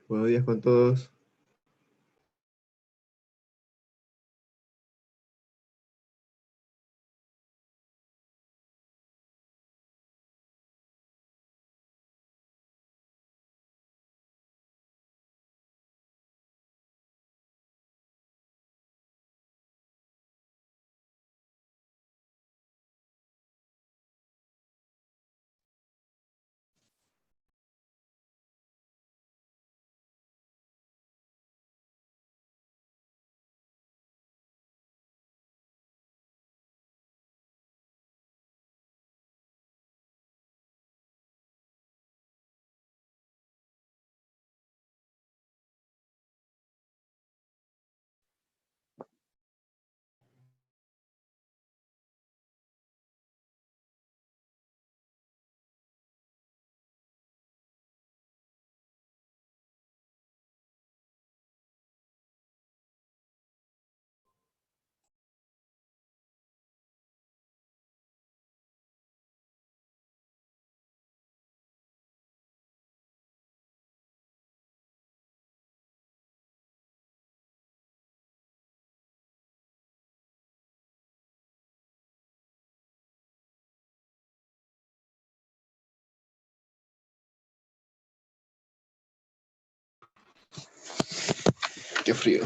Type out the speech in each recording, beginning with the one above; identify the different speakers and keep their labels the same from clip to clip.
Speaker 1: Buenos días con todos. Qué frío.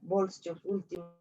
Speaker 2: Bolschuk, último.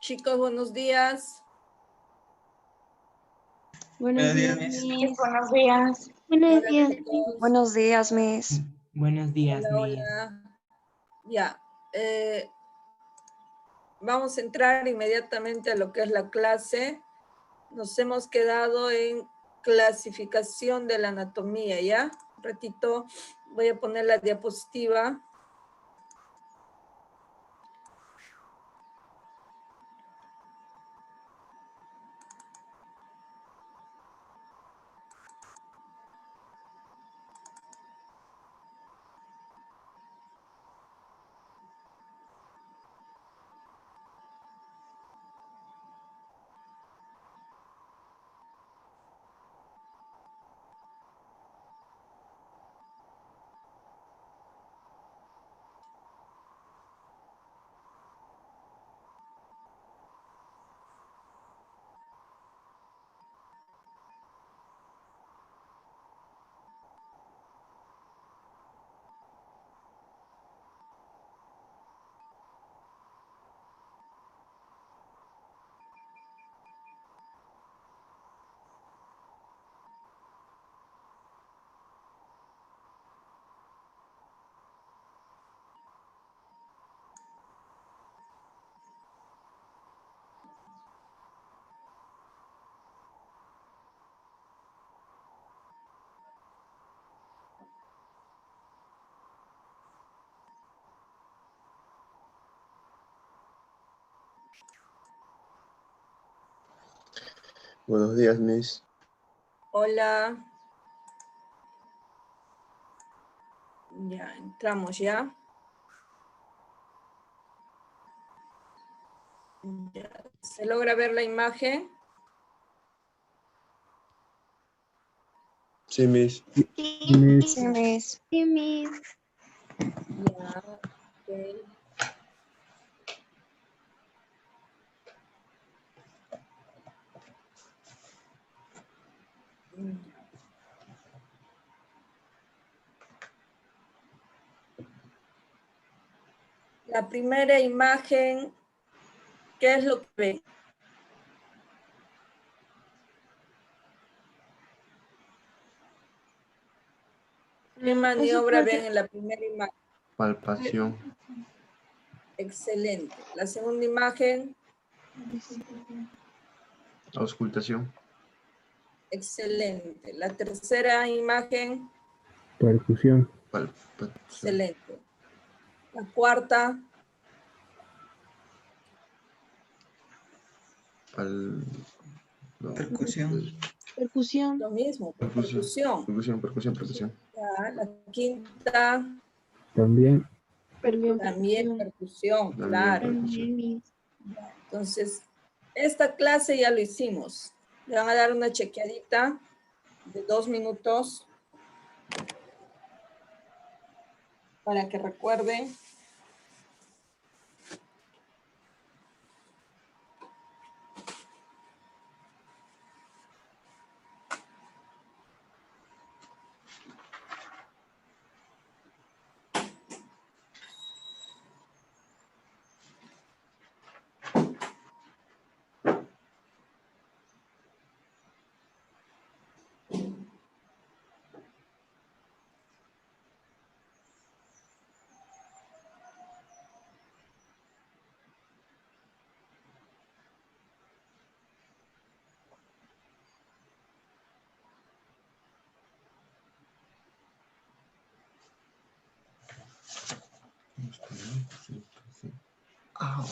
Speaker 2: Chicos, buenos días.
Speaker 3: Buenos días,
Speaker 4: Miss.
Speaker 3: Miss.
Speaker 5: Buenos días.
Speaker 2: Hola,
Speaker 6: Buenos días.
Speaker 2: chicos.
Speaker 5: Buenos días, Miss.
Speaker 4: Buenos días,
Speaker 2: Hola,
Speaker 4: Miss.
Speaker 2: hola. Ya. Vamos a entrar inmediatamente a lo que es la clase. Nos hemos quedado en clasificación de la anatomía, ¿ya? Un ratito voy a poner la diapositiva.
Speaker 1: Buenos días, Miss.
Speaker 2: Hola. Ya, entramos ya. Ya. ¿Se logra ver la imagen?
Speaker 1: Sí, Miss.
Speaker 5: Sí, Miss.
Speaker 6: Sí, Miss.
Speaker 2: Ya, ok. La primera imagen, ¿qué es lo que ven? ¿Qué maniobra ven en la primera imagen?
Speaker 1: Palpación.
Speaker 2: Excelente. La segunda imagen,
Speaker 1: Auscultación.
Speaker 2: excelente. La tercera imagen,
Speaker 7: Percusión.
Speaker 1: Palpación.
Speaker 2: excelente. La cuarta,
Speaker 1: No.
Speaker 4: Percusión.
Speaker 6: Percusión.
Speaker 2: lo mismo,
Speaker 1: Percusión.
Speaker 2: percusión.
Speaker 1: Percusión.
Speaker 2: Ya, la quinta,
Speaker 7: También.
Speaker 2: también percusión,
Speaker 1: También
Speaker 2: claro.
Speaker 6: También, Miss.
Speaker 2: Entonces, esta clase ya lo hicimos. Le van a dar una chequeadita de 2 minutos para que recuerden.
Speaker 1: Au.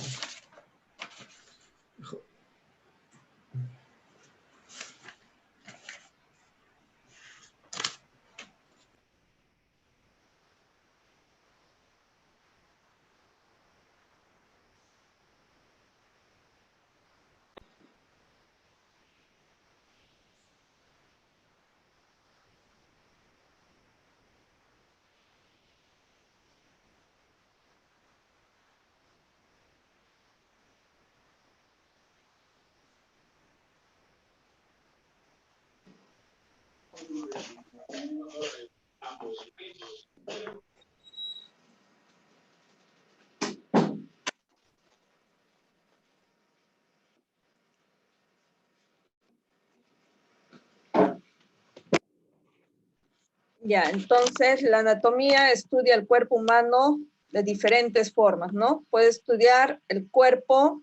Speaker 2: Ya, entonces la anatomía estudia el cuerpo humano de diferentes formas, ¿no? Puede estudiar el cuerpo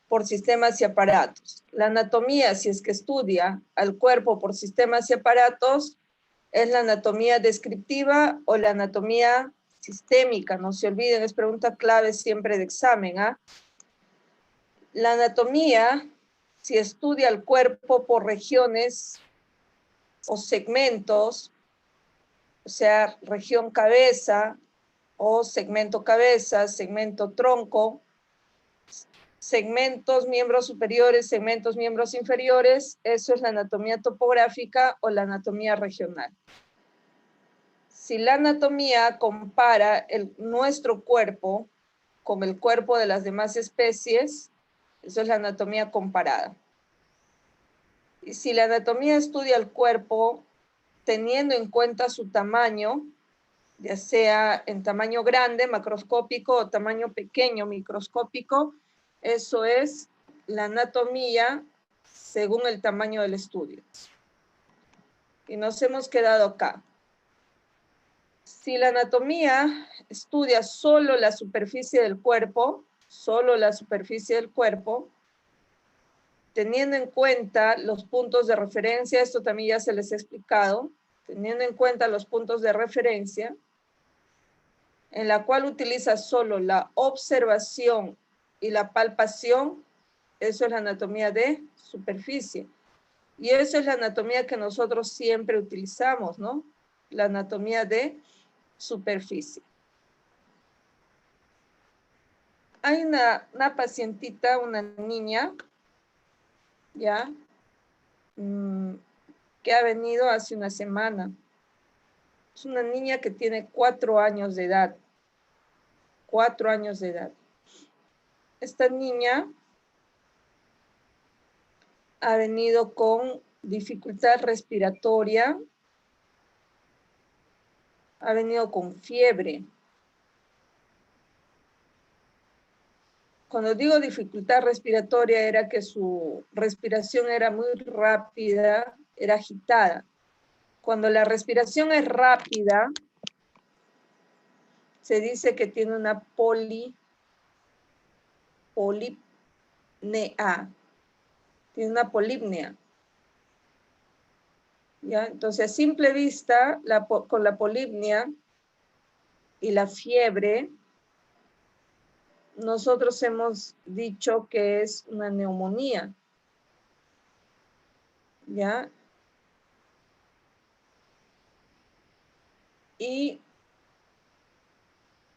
Speaker 2: por sistemas y aparatos. La anatomía, si es que estudia al cuerpo por sistemas y aparatos, es la anatomía descriptiva o la anatomía sistémica. No se olviden, es pregunta clave siempre de examen, ¿ah? La anatomía, si estudia el cuerpo por regiones o segmentos, o sea, región cabeza o segmento cabeza, segmento tronco, segmentos miembros superiores, segmentos miembros inferiores, eso es la anatomía topográfica o la anatomía regional. Si la anatomía compara nuestro cuerpo con el cuerpo de las demás especies, eso es la anatomía comparada. Y si la anatomía estudia el cuerpo teniendo en cuenta su tamaño, ya sea en tamaño grande, macroscópico, o tamaño pequeño, microscópico, eso es la anatomía según el tamaño del estudio. Y nos hemos quedado acá. Si la anatomía estudia solo la superficie del cuerpo, teniendo en cuenta los puntos de referencia, esto también ya se les he explicado, teniendo en cuenta los puntos de referencia, en la cual utiliza solo la observación y la palpación, eso es la anatomía de superficie. Y eso es la anatomía que nosotros siempre utilizamos, ¿no? La anatomía de superficie. Hay una pacientita, una niña, ¿ya? Que ha venido hace una semana. Es una niña que tiene 4 años de edad. 4 años de edad. Esta niña ha venido con dificultad respiratoria, ha venido con fiebre. Cuando digo dificultad respiratoria era que su respiración era muy rápida, era agitada. Cuando la respiración es rápida, se dice que tiene una polipnea. Tiene una polipnea. ¿Ya? Entonces, a simple vista, con la polipnea y la fiebre, nosotros hemos dicho que es una neumonía. ¿Ya? Y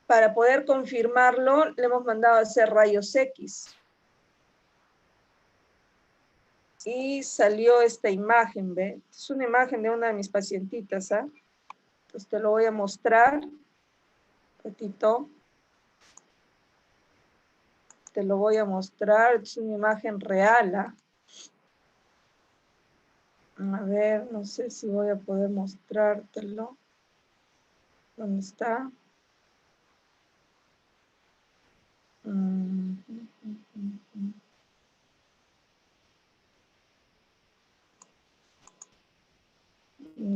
Speaker 2: para poder confirmarlo, le hemos mandado a hacer rayos X. Y salió esta imagen, ¿ve? Es una imagen de una de mis pacientitas, ¿ah? Pues te lo voy a mostrar. Un ratito. Te lo voy a mostrar. Es una imagen real, ¿ah? A ver, no sé si voy a poder mostrártelo. ¿Dónde está?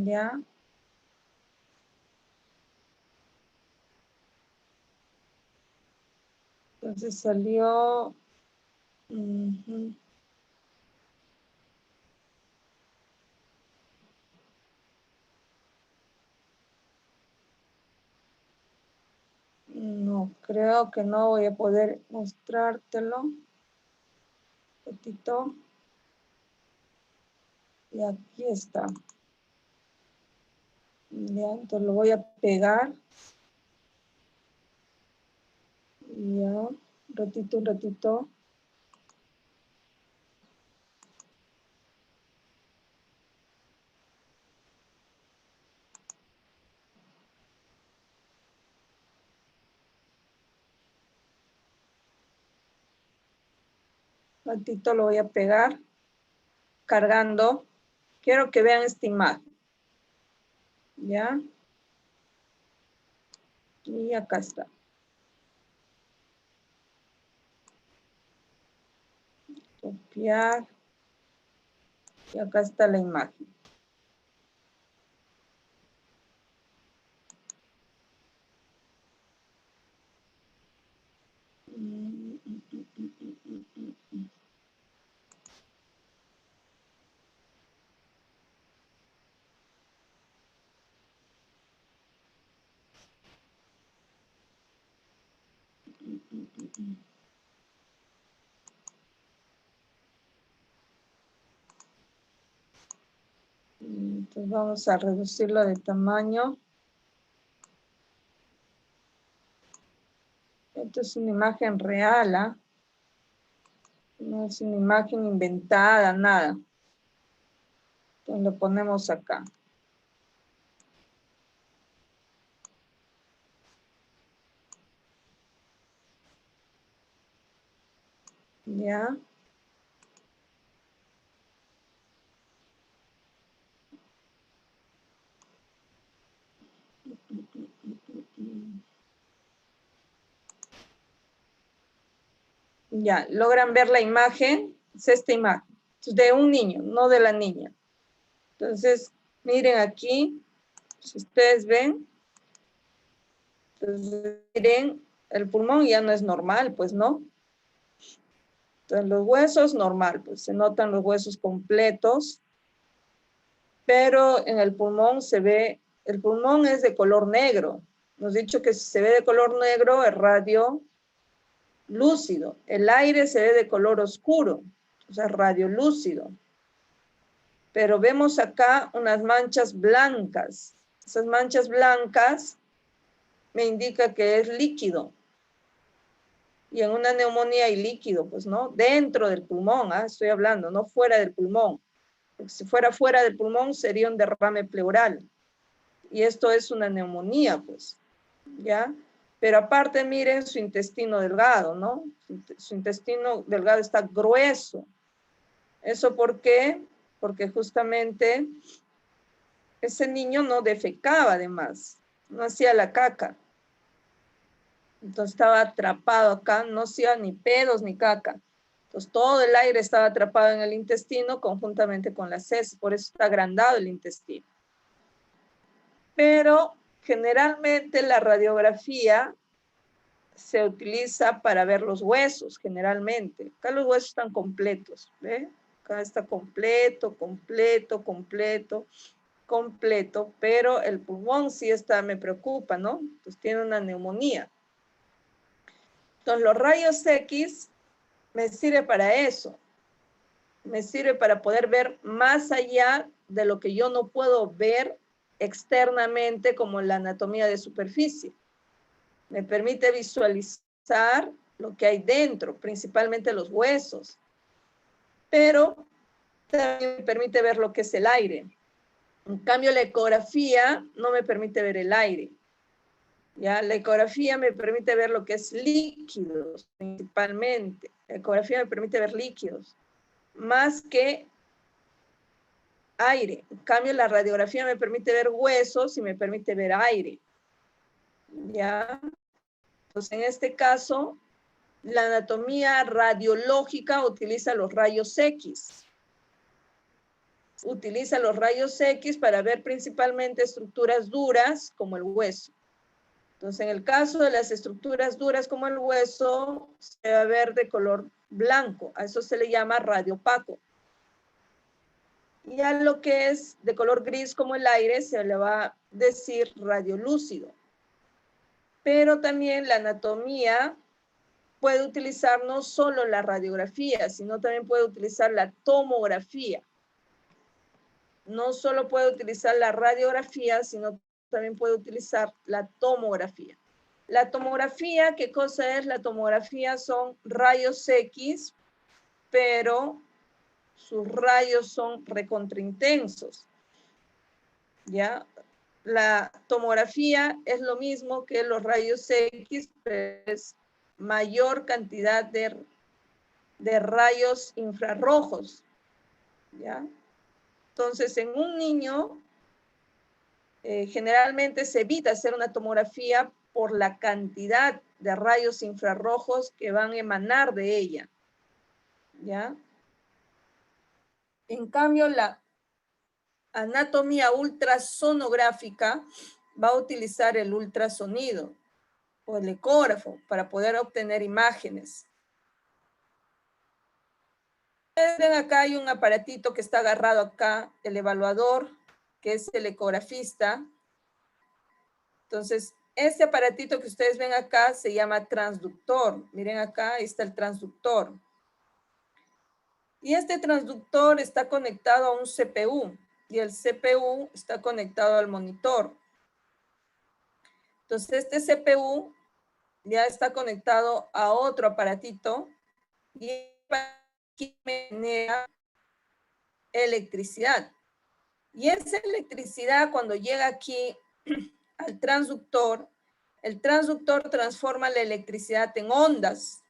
Speaker 2: Ya. Entonces salió. No, creo que no voy a poder mostrártelo. Un poquito. Y aquí está. Ya, entonces lo voy a pegar. Ya, un ratito. Ratito lo voy a pegar. Cargando. Quiero que vean esta imagen. ¿Ya? Y acá está. Copiar. Y acá está la imagen. Entonces vamos a reducirlo de tamaño. Esto es una imagen real, ¿ah? No es una imagen inventada, nada. Entonces lo ponemos acá. ¿Ya? Ya, ¿logran ver la imagen? Es esta imagen. Es de un niño, no de la niña. Entonces, miren aquí, si ustedes ven, entonces, miren, el pulmón ya no es normal, pues no. Entonces, los huesos, normal, pues se notan los huesos completos, pero en el pulmón se ve, el pulmón es de color negro. Nos he dicho que si se ve de color negro es radio lúcido. El aire se ve de color oscuro, o sea, radio lúcido. Pero vemos acá unas manchas blancas. Esas manchas blancas me indica que es líquido. Y en una neumonía hay líquido, pues, ¿no? Dentro del pulmón, estoy hablando, no fuera del pulmón. Porque si fuera fuera del pulmón sería un derrame pleural. Y esto es una neumonía, pues, ¿ya? Pero aparte, miren su intestino delgado, ¿no? Su intestino delgado está grueso. ¿Eso por qué? Porque justamente ese niño no defecaba, además. No hacía la caca. Entonces estaba atrapado acá, no hacía ni pedos ni caca. Entonces todo el aire estaba atrapado en el intestino conjuntamente con las heces, por eso está agrandado el intestino. Pero generalmente la radiografía se utiliza para ver los huesos, generalmente. Acá los huesos están completos, ¿ve? Acá está completo, completo, completo, completo, pero el pulmón sí está, me preocupa, ¿no? Pues tiene una neumonía. Entonces los rayos X me sirve para eso. Me sirve para poder ver más allá de lo que yo no puedo ver externamente como la anatomía de superficie. Me permite visualizar lo que hay dentro, principalmente los huesos. Pero también me permite ver lo que es el aire. En cambio, la ecografía no me permite ver el aire. ¿Ya? La ecografía me permite ver lo que es líquidos, principalmente. La ecografía me permite ver líquidos, más que aire. En cambio, la radiografía me permite ver huesos y me permite ver aire. ¿Ya? Entonces, en este caso, la anatomía radiológica utiliza los rayos X. Utiliza los rayos X para ver principalmente estructuras duras como el hueso. Entonces, en el caso de las estructuras duras como el hueso, se va a ver de color blanco. A eso se le llama radiopaco. Y a lo que es de color gris como el aire, se le va a decir radiolúcido. Pero también la anatomía puede utilizar no solo la radiografía, sino también puede utilizar la tomografía. No solo puede utilizar la radiografía, sino también puede utilizar la tomografía. La tomografía, ¿qué cosa es? La tomografía son rayos X, pero sus rayos son recontraintensos. ¿Ya? La tomografía es lo mismo que los rayos X, pero es mayor cantidad de rayos infrarrojos. ¿Ya? Entonces, en un niño, generalmente se evita hacer una tomografía por la cantidad de rayos infrarrojos que van a emanar de ella. ¿Ya? En cambio, la anatomía ultrasonográfica va a utilizar el ultrasonido o el ecógrafo para poder obtener imágenes. Ven acá, hay un aparatito que está agarrado acá, el evaluador, que es el ecografista. Entonces, Este aparatito que ustedes ven acá se llama transductor. Miren acá, ahí está el transductor. Y este transductor está conectado a un CPU y el CPU está conectado al monitor. Entonces este CPU ya está conectado a otro aparatito y aquí genera electricidad. Y esa electricidad cuando llega aquí al transductor, el transductor transforma la electricidad en ondas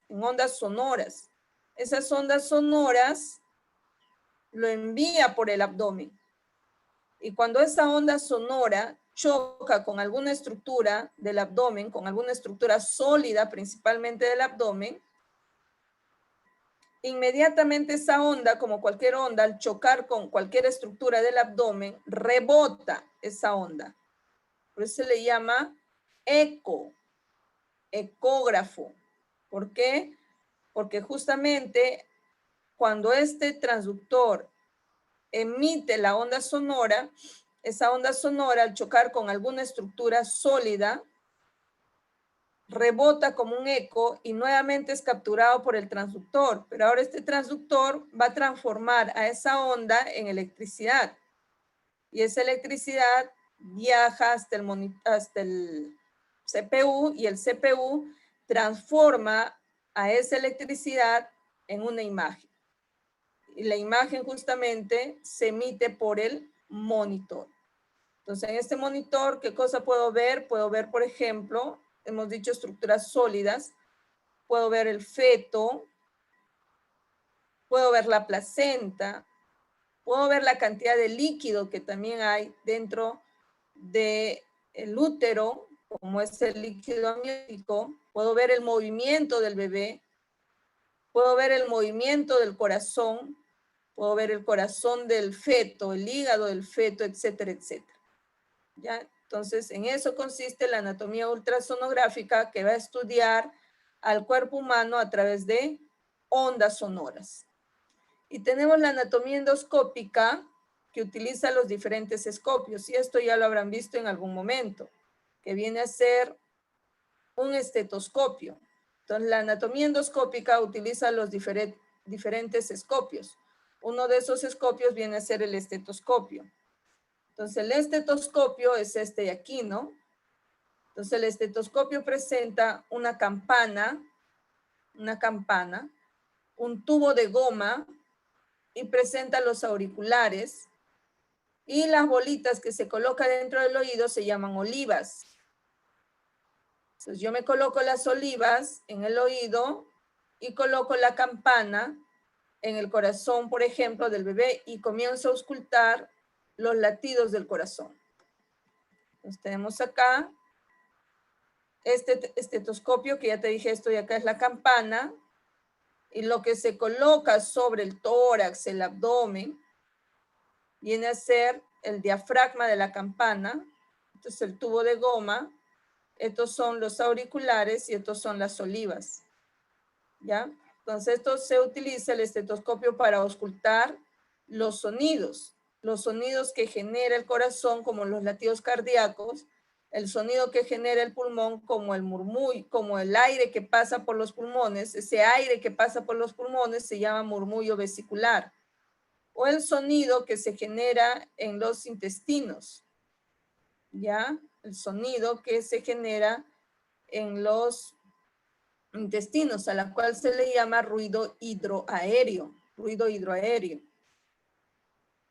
Speaker 2: sonoras. Esas ondas sonoras lo envía por el abdomen. Y cuando esa onda sonora choca con alguna estructura del abdomen, con alguna estructura sólida, principalmente del abdomen, inmediatamente esa onda, como cualquier onda, al chocar con cualquier estructura del abdomen, rebota esa onda. Por eso se le llama eco, ecógrafo. ¿Por qué? Porque justamente cuando este transductor emite la onda sonora, esa onda sonora al chocar con alguna estructura sólida, rebota como un eco y nuevamente es capturado por el transductor. Pero ahora este transductor va a transformar a esa onda en electricidad. Y esa electricidad viaja hasta el CPU y el CPU transforma a esa electricidad en una imagen. Y la imagen justamente se emite por el monitor. Entonces, en este monitor, ¿qué cosa puedo ver? Puedo ver, por ejemplo, hemos dicho estructuras sólidas. Puedo ver el feto. Puedo ver la placenta. Puedo ver la cantidad de líquido que también hay dentro del útero, como es el líquido amniótico. Puedo ver el movimiento del bebé. Puedo ver el movimiento del corazón. Puedo ver el corazón del feto, el hígado del feto, etcétera, etcétera. ¿Ya? Entonces, en eso consiste la anatomía ultrasonográfica que va a estudiar al cuerpo humano a través de ondas sonoras. Y tenemos la anatomía endoscópica que utiliza los diferentes escopios. Y esto ya lo habrán visto en algún momento, que viene a ser un estetoscopio. Entonces, la anatomía endoscópica utiliza los diferentes escopios. Uno de esos escopios viene a ser el estetoscopio. Entonces, el estetoscopio es este de aquí, ¿no? Entonces, el estetoscopio presenta una campana, un tubo de goma y presenta los auriculares. Y las bolitas que se colocan dentro del oído se llaman olivas. Entonces, yo me coloco las olivas en el oído y coloco la campana en el corazón, por ejemplo, del bebé y comienzo a auscultar los latidos del corazón. Entonces tenemos acá este estetoscopio, que ya te dije, esto de acá es la campana, y lo que se coloca sobre el tórax, el abdomen, viene a ser el diafragma de la campana. Esto es el tubo de goma, estos son los auriculares y estos son las olivas. ¿Ya? Entonces esto se utiliza el estetoscopio para auscultar los sonidos que genera el corazón, como los latidos cardíacos, el sonido que genera el pulmón, como el murmullo, como el aire que pasa por los pulmones. Ese aire que pasa por los pulmones se llama murmullo vesicular, o el sonido que se genera en los intestinos, ¿ya? El sonido que se genera en los intestinos, a la cual se le llama ruido hidroaéreo.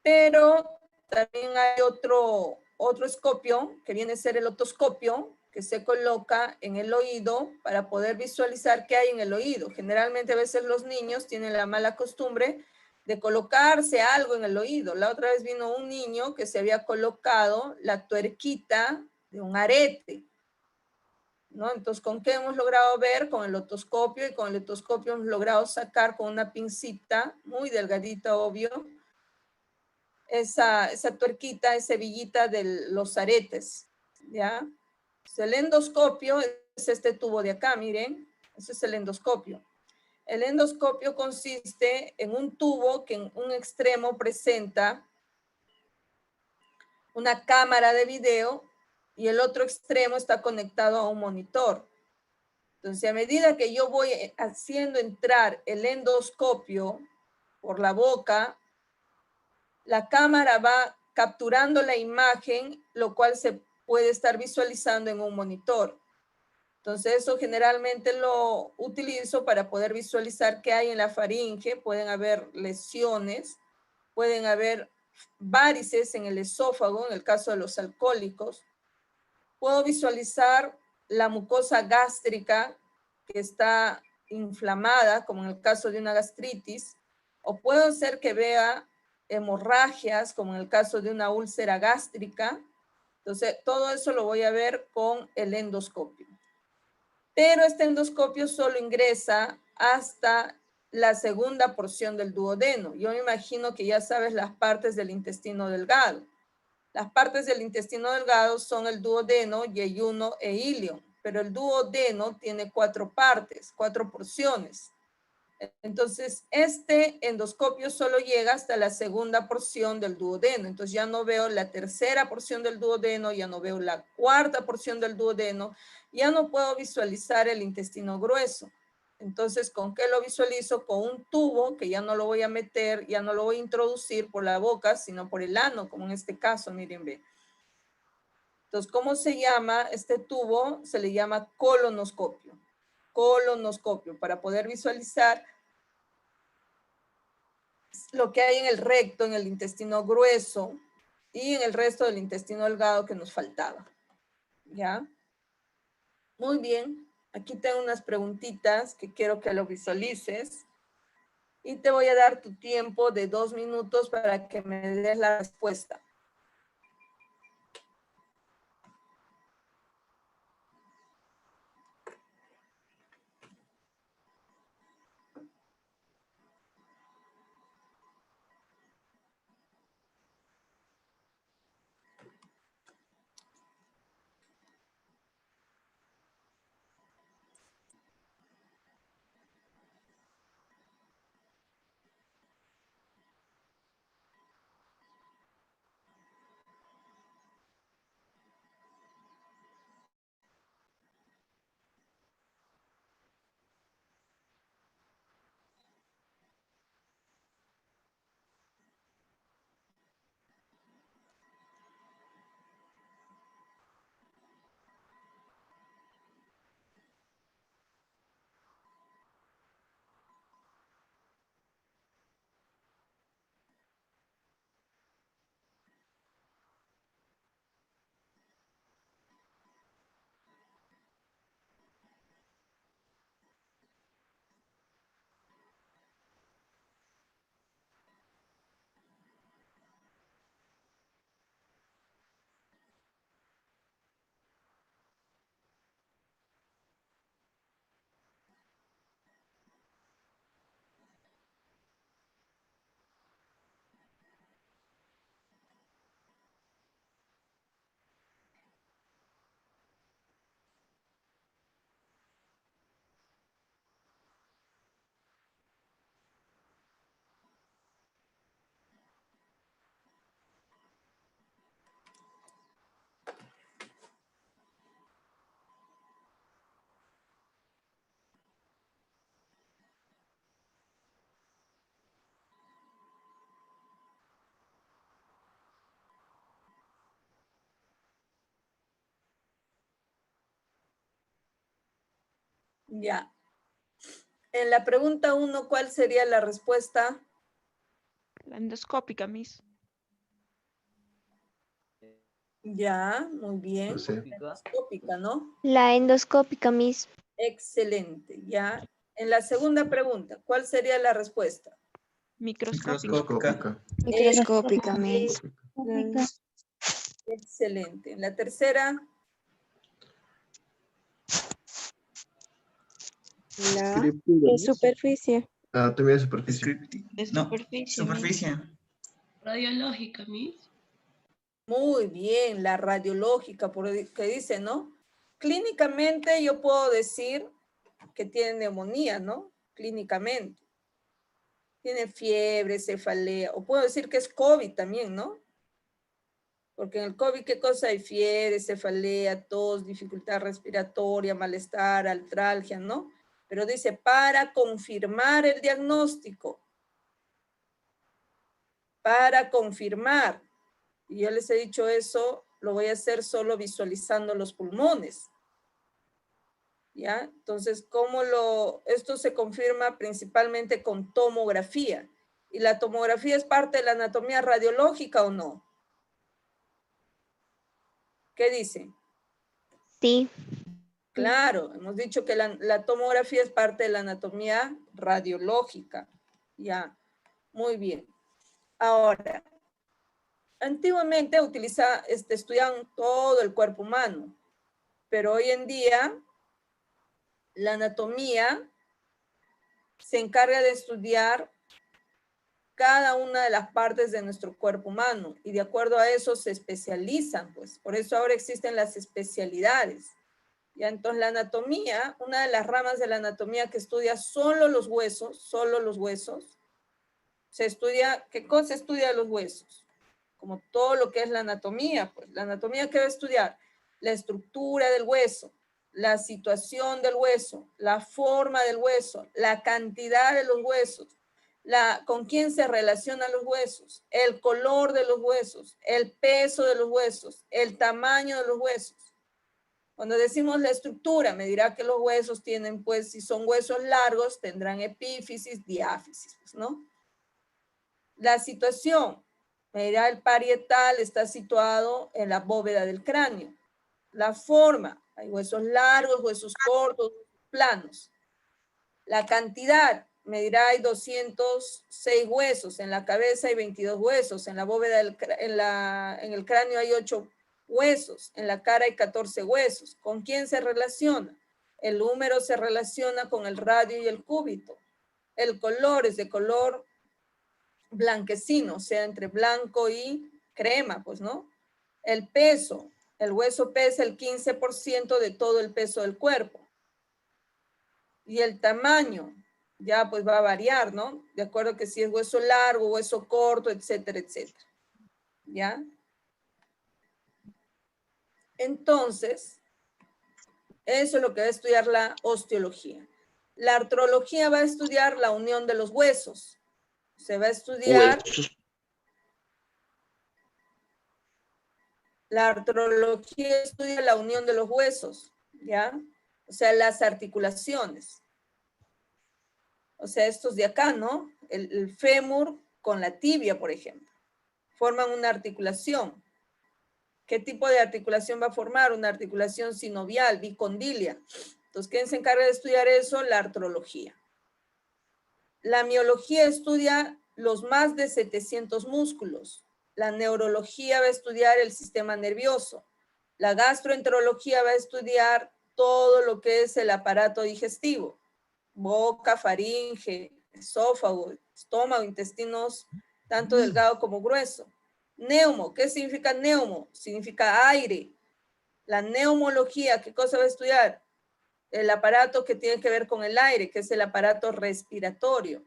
Speaker 2: Pero también hay otro escopio, que viene a ser el otoscopio, que se coloca en el oído para poder visualizar qué hay en el oído. Generalmente a veces los niños tienen la mala costumbre de colocarse algo en el oído. La otra vez vino un niño que se había colocado la tuerquita de un arete, ¿no? Entonces, ¿con qué hemos logrado ver? Con el otoscopio, y con el otoscopio hemos logrado sacar con una pincita muy delgadita, obvio, esa tuerquita, esa hebillita de los aretes, ¿ya? Entonces, el endoscopio es este tubo de acá, miren, ese es el endoscopio. El endoscopio consiste en un tubo que en un extremo presenta una cámara de video y el otro extremo está conectado a un monitor. Entonces, a medida que yo voy haciendo entrar el endoscopio por la boca, la cámara va capturando la imagen, lo cual se puede estar visualizando en un monitor. Entonces, eso generalmente lo utilizo para poder visualizar qué hay en la faringe. Pueden haber lesiones, pueden haber varices en el esófago, en el caso de los alcohólicos. Puedo visualizar la mucosa gástrica que está inflamada, como en el caso de una gastritis, o puedo ser que vea hemorragias, como en el caso de una úlcera gástrica. Entonces, todo eso lo voy a ver con el endoscopio. Pero este endoscopio solo ingresa hasta la segunda porción del duodeno. Yo me imagino que ya sabes las partes del intestino delgado. Las partes del intestino delgado son el duodeno, yeyuno e ilion, pero el duodeno tiene 4 partes, 4 porciones. Entonces, este endoscopio solo llega hasta la segunda porción del duodeno. Entonces, ya no veo la tercera porción del duodeno, ya no veo la cuarta porción del duodeno, ya no puedo visualizar el intestino grueso. Entonces, ¿con qué lo visualizo? Con un tubo que ya no lo voy a meter, ya no lo voy a introducir por la boca, sino por el ano, como en este caso, miren, ve. Entonces, ¿cómo se llama este tubo? Se le llama colonoscopio. Colonoscopio, para poder visualizar lo que hay en el recto, en el intestino grueso y en el resto del intestino delgado que nos faltaba. ¿Ya? Muy bien. Aquí tengo unas preguntitas que quiero que lo visualices. Y te voy a dar tu tiempo de 2 minutos para que me des la respuesta. Ya. En la pregunta 1, ¿cuál sería la respuesta?
Speaker 3: La endoscópica, Miss.
Speaker 2: Ya, muy bien.
Speaker 1: No sé.
Speaker 2: Endoscópica, ¿no?
Speaker 5: La endoscópica, Miss.
Speaker 2: Excelente, ya. En la segunda pregunta, ¿cuál sería la respuesta?
Speaker 3: Microscópica.
Speaker 1: Microscópica.
Speaker 5: Microscópica, Miss.
Speaker 2: Excelente. En la tercera,
Speaker 5: La de superficie.
Speaker 1: Anatomía de superficie.
Speaker 5: De
Speaker 4: No,
Speaker 5: superficie.
Speaker 4: superficie.
Speaker 6: Radiológica, Miss.
Speaker 2: muy bien, la radiológica, que dice, ¿no? Clínicamente yo puedo decir que tiene neumonía, ¿no? Clínicamente. Tiene fiebre, cefalea, o puedo decir que es COVID también, ¿no? Porque en el COVID, ¿qué cosa hay? Fiebre, cefalea, tos, dificultad respiratoria, malestar, artralgia, ¿no? Pero dice, para confirmar el diagnóstico. Para confirmar. Y yo les he dicho eso, lo voy a hacer solo visualizando los pulmones. ¿Ya? Entonces, esto se confirma principalmente con tomografía. ¿Y la tomografía es parte de la anatomía radiológica o no? ¿Qué dice?
Speaker 5: Sí.
Speaker 2: Claro, hemos dicho que la tomografía es parte de la anatomía radiológica. Ya, muy bien. Ahora, antiguamente estudiaban todo el cuerpo humano, pero hoy en día la anatomía se encarga de estudiar cada una de las partes de nuestro cuerpo humano y de acuerdo a eso se especializan, pues. Por eso ahora existen las especialidades. Ya, entonces la anatomía, una de las ramas de la anatomía que estudia solo los huesos, se estudia, ¿qué cosa estudia los huesos? Como todo lo que es la anatomía, pues la anatomía que va a estudiar la estructura del hueso, la situación del hueso, la forma del hueso, la cantidad de los huesos, con quién se relacionan los huesos, el color de los huesos, el peso de los huesos, el tamaño de los huesos. Cuando decimos la estructura, me dirá que los huesos tienen, pues, si son huesos largos, tendrán epífisis, diáfisis, pues, ¿no? La situación, me dirá el parietal está situado en la bóveda del cráneo. La forma, hay huesos largos, huesos cortos, planos. La cantidad, me dirá hay 206 huesos, en la cabeza hay 22 huesos, en la bóveda en el cráneo hay 8 huesos, en la cara hay 14 huesos. ¿Con quién se relaciona? El húmero se relaciona con el radio y el cúbito. El color es de color blanquecino, o sea, entre blanco y crema, pues, ¿no? El peso, el hueso pesa el 15% de todo el peso del cuerpo. Y el tamaño, ya pues va a variar, ¿no? De acuerdo que si es hueso largo, hueso corto, etcétera, etcétera. ¿Ya? Entonces, eso es lo que va a estudiar la osteología. La artrología va a estudiar la unión de los huesos. Se va a estudiar... La artrología estudia la unión de los huesos, ¿ya? O sea, las articulaciones. O sea, estos de acá, ¿no? El fémur con la tibia, por ejemplo. Forman una articulación. ¿Qué tipo de articulación va a formar? Una articulación sinovial, bicondilia. Entonces, ¿quién se encarga de estudiar eso? La artrología. La miología estudia los más de 700 músculos. La neurología va a estudiar el sistema nervioso. La gastroenterología va a estudiar todo lo que es el aparato digestivo. Boca, faringe, esófago, estómago, intestinos, tanto delgado como grueso. Neumo, ¿qué significa neumo? Significa aire. La neumología, ¿qué cosa va a estudiar? El aparato que tiene que ver con el aire, que es el aparato respiratorio.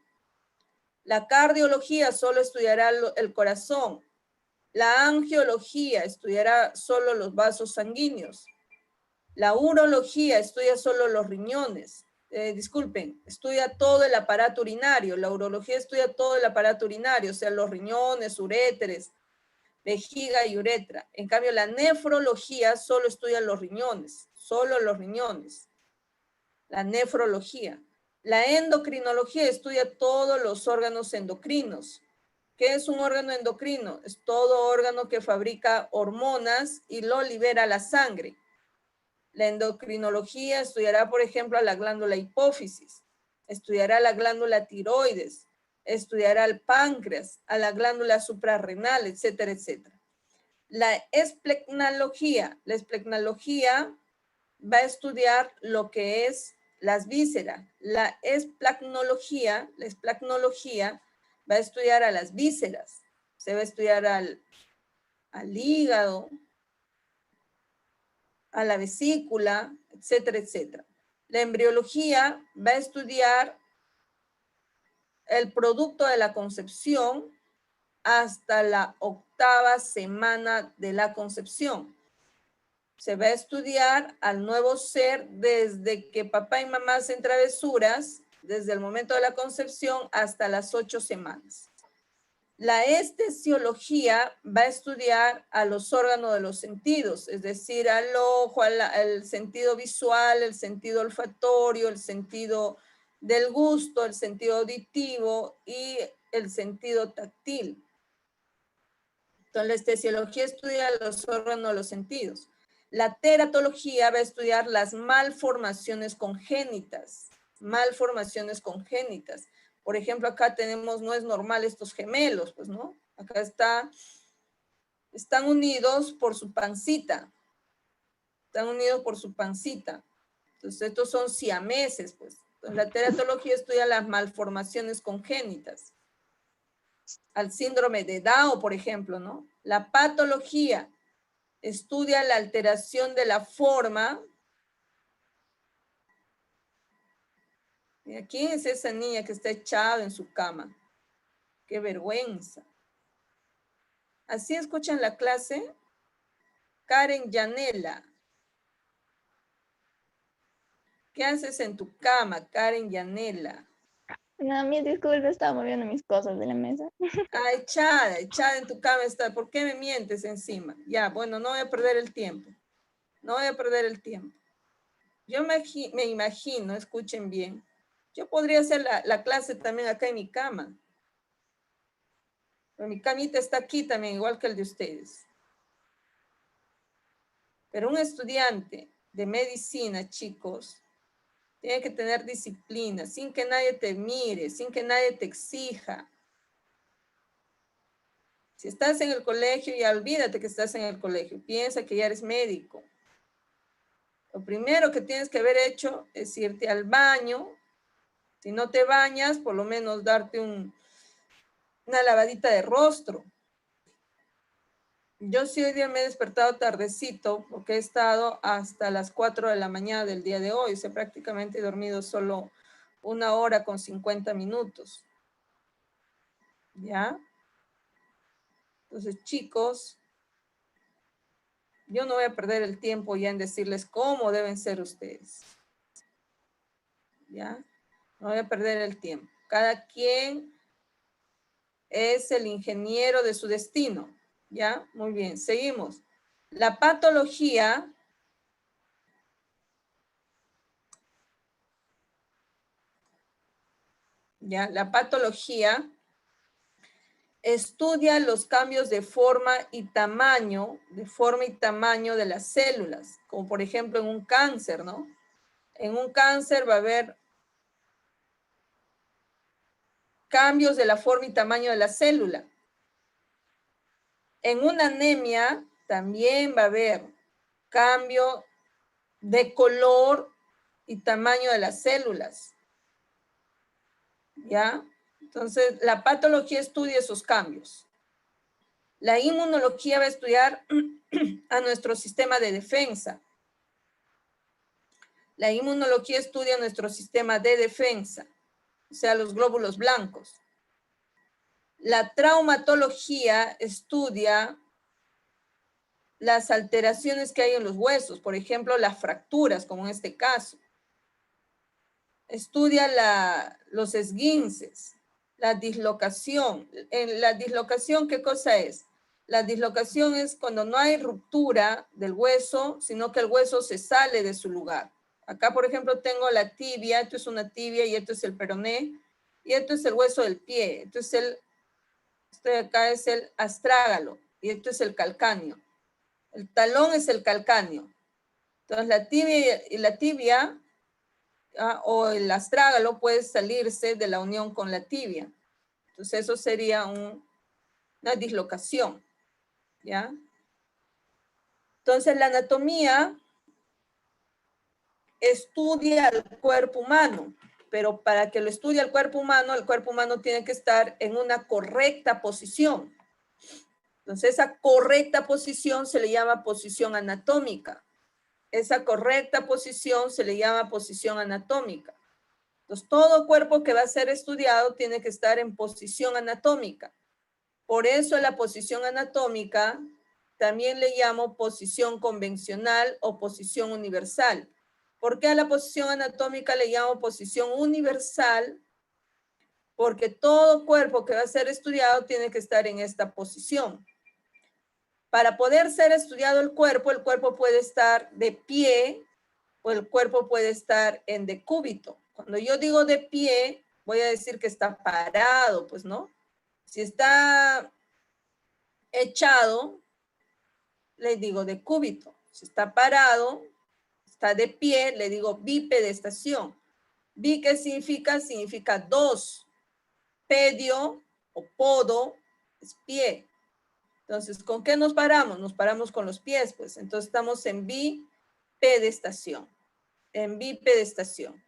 Speaker 2: La cardiología solo estudiará el corazón. La angiología estudiará solo los vasos sanguíneos. La urología estudia solo los riñones. Estudia todo el aparato urinario. La urología estudia todo el aparato urinario, o sea, los riñones, uréteres, vejiga y uretra. En cambio, la nefrología solo estudia los riñones, solo los riñones. La nefrología. La endocrinología estudia todos los órganos endocrinos. ¿Qué es un órgano endocrino? Es todo órgano que fabrica hormonas y lo libera a la sangre. La endocrinología estudiará, por ejemplo, a la glándula hipófisis, estudiará la glándula tiroides, estudiará el páncreas, a la glándula suprarrenal, etcétera, etcétera. La esplecnología va a estudiar lo que es las vísceras. La esplacnología va a estudiar a las vísceras. Se va a estudiar al hígado, a la vesícula, etcétera, etcétera. La embriología va a estudiar el producto de la concepción hasta la 8ª semana de la concepción. Se va a estudiar al nuevo ser desde que papá y mamá hacen travesuras, desde el momento de la concepción hasta las 8 semanas. La estesiología va a estudiar a los órganos de los sentidos, es decir, al ojo, al sentido visual, el sentido olfatorio, el sentido del gusto, el sentido auditivo y el sentido táctil. Entonces, la estesiología estudia los órganos de los sentidos. La teratología va a estudiar las malformaciones congénitas. Malformaciones congénitas. Por ejemplo, acá tenemos, no es normal estos gemelos, pues, ¿no? Acá están unidos por su pancita. Están unidos por su pancita. Entonces, estos son siameses, pues. Entonces, la teratología estudia las malformaciones congénitas. Al síndrome de Down, por ejemplo, ¿no? La patología estudia la alteración de la forma. ¿Quién es esa niña que está echada en su cama? ¡Qué vergüenza! ¿Así escuchan la clase? Karen Yanela. ¿Qué haces en tu cama, Karen Yanela?
Speaker 5: No, mi disculpa, estaba moviendo mis cosas de la mesa.
Speaker 2: Ah, echada en tu cama está. ¿Por qué me mientes encima? Ya, bueno, no voy a perder el tiempo. No voy a perder el tiempo. Yo me imagino, escuchen bien, yo podría hacer la clase también acá en mi cama. Pero mi camita está aquí también, igual que el de ustedes. Pero un estudiante de medicina, chicos, tiene que tener disciplina, sin que nadie te mire, sin que nadie te exija. Si estás en el colegio, ya olvídate que estás en el colegio. Piensa que ya eres médico. Lo primero que tienes que haber hecho es irte al baño. Si no te bañas, por lo menos darte una lavadita de rostro. Yo sí hoy día me he despertado tardecito porque he estado hasta las 4 de la mañana del día de hoy. O sea, prácticamente he dormido solo 1 hora con 50 minutos. ¿Ya? Entonces, chicos, yo no voy a perder el tiempo ya en decirles cómo deben ser ustedes. ¿Ya? No voy a perder el tiempo. Cada quien es el ingeniero de su destino. ¿Ya? Muy bien, seguimos. La patología ¿ya? La patología estudia los cambios de forma y tamaño de las células, como por ejemplo en un cáncer, ¿no? En un cáncer va a haber cambios de la forma y tamaño de la célula. En una anemia también va a haber cambio de color y tamaño de las células. ¿Ya? Entonces, la patología estudia esos cambios. La inmunología va a estudiar a nuestro sistema de defensa. La inmunología estudia nuestro sistema de defensa, o sea, los glóbulos blancos. La traumatología estudia las alteraciones que hay en los huesos, por ejemplo, las fracturas, como en este caso. Estudia los esguinces, la dislocación. En la dislocación, ¿qué cosa es? La dislocación es cuando no hay ruptura del hueso, sino que el hueso se sale de su lugar. Acá, por ejemplo, tengo la tibia, esto es una tibia y esto es el peroné, y esto es el hueso del pie. Esto de acá es el astrágalo, y esto es el calcáneo. El talón es el calcáneo. Entonces, la tibia o el astrágalo puede salirse de la unión con la tibia. Entonces, eso sería una dislocación. ¿Ya? Entonces, la anatomía estudia el cuerpo humano, pero para que lo estudie el cuerpo humano tiene que estar en una correcta posición. Entonces, esa correcta posición se le llama posición anatómica. Esa correcta posición se le llama posición anatómica. Entonces, todo cuerpo que va a ser estudiado tiene que estar en posición anatómica. Por eso la posición anatómica también le llamo posición convencional o posición universal. ¿Por qué a la posición anatómica le llamo posición universal? Porque todo cuerpo que va a ser estudiado tiene que estar en esta posición. Para poder ser estudiado el cuerpo puede estar de pie o el cuerpo puede estar en decúbito. Cuando yo digo de pie, voy a decir que está parado, pues, ¿no? Si está echado, le digo decúbito. Si está parado, está de pie, le digo bipedestación. Bi, ¿qué significa? Significa dos. Pedio o podo es pie. Entonces, ¿con qué nos paramos? Nos paramos con los pies, pues. Entonces, estamos en bipedestación. En bipedestación.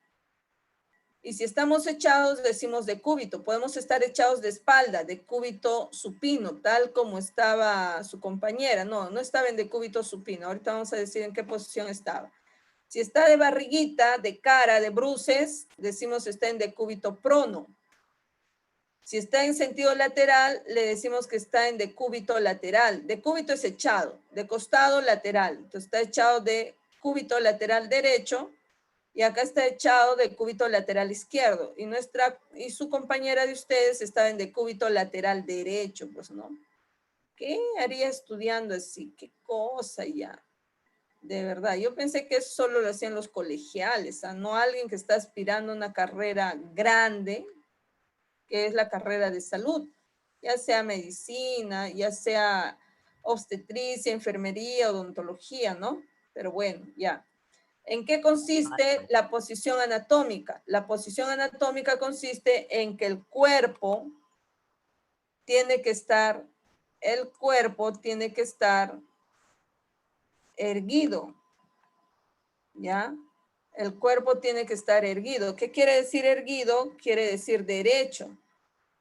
Speaker 2: Y si estamos echados, decimos decúbito. Podemos estar echados de espalda, decúbito supino, tal como estaba su compañera. No, no estaba en decúbito supino. Ahorita vamos a decir en qué posición estaba. Si está de barriguita, de cara, de bruces, decimos está en decúbito prono. Si está en sentido lateral, le decimos que está en decúbito lateral. Decúbito es echado, de costado lateral. Entonces está echado de cúbito lateral derecho y acá está echado de cúbito lateral izquierdo. Y su compañera de ustedes estaba en decúbito lateral derecho, pues, ¿no? ¿Qué haría estudiando así? ¿Qué cosa ya? De verdad, yo pensé que eso solo lo hacían los colegiales, no alguien que está aspirando a una carrera grande, que es la carrera de salud, ya sea medicina, ya sea obstetricia, enfermería, odontología, ¿no? Pero bueno, ya. ¿En qué consiste la posición anatómica? La posición anatómica consiste en que el cuerpo tiene que estar erguido, ¿ya? El cuerpo tiene que estar erguido. ¿Qué quiere decir erguido? Quiere decir derecho.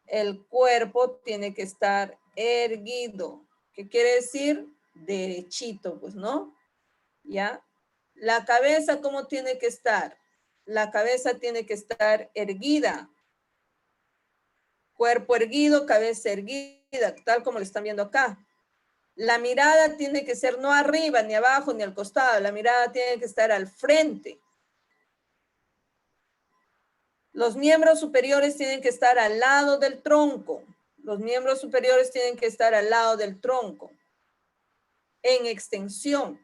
Speaker 2: El cuerpo tiene que estar erguido. ¿Qué quiere decir? Derechito, pues, ¿no? ¿Ya? La cabeza, ¿cómo tiene que estar? La cabeza tiene que estar erguida. Cuerpo erguido, cabeza erguida, tal como lo están viendo acá. La mirada tiene que ser no arriba, ni abajo, ni al costado. La mirada tiene que estar al frente. Los miembros superiores tienen que estar al lado del tronco. Los miembros superiores tienen que estar al lado del tronco. En extensión.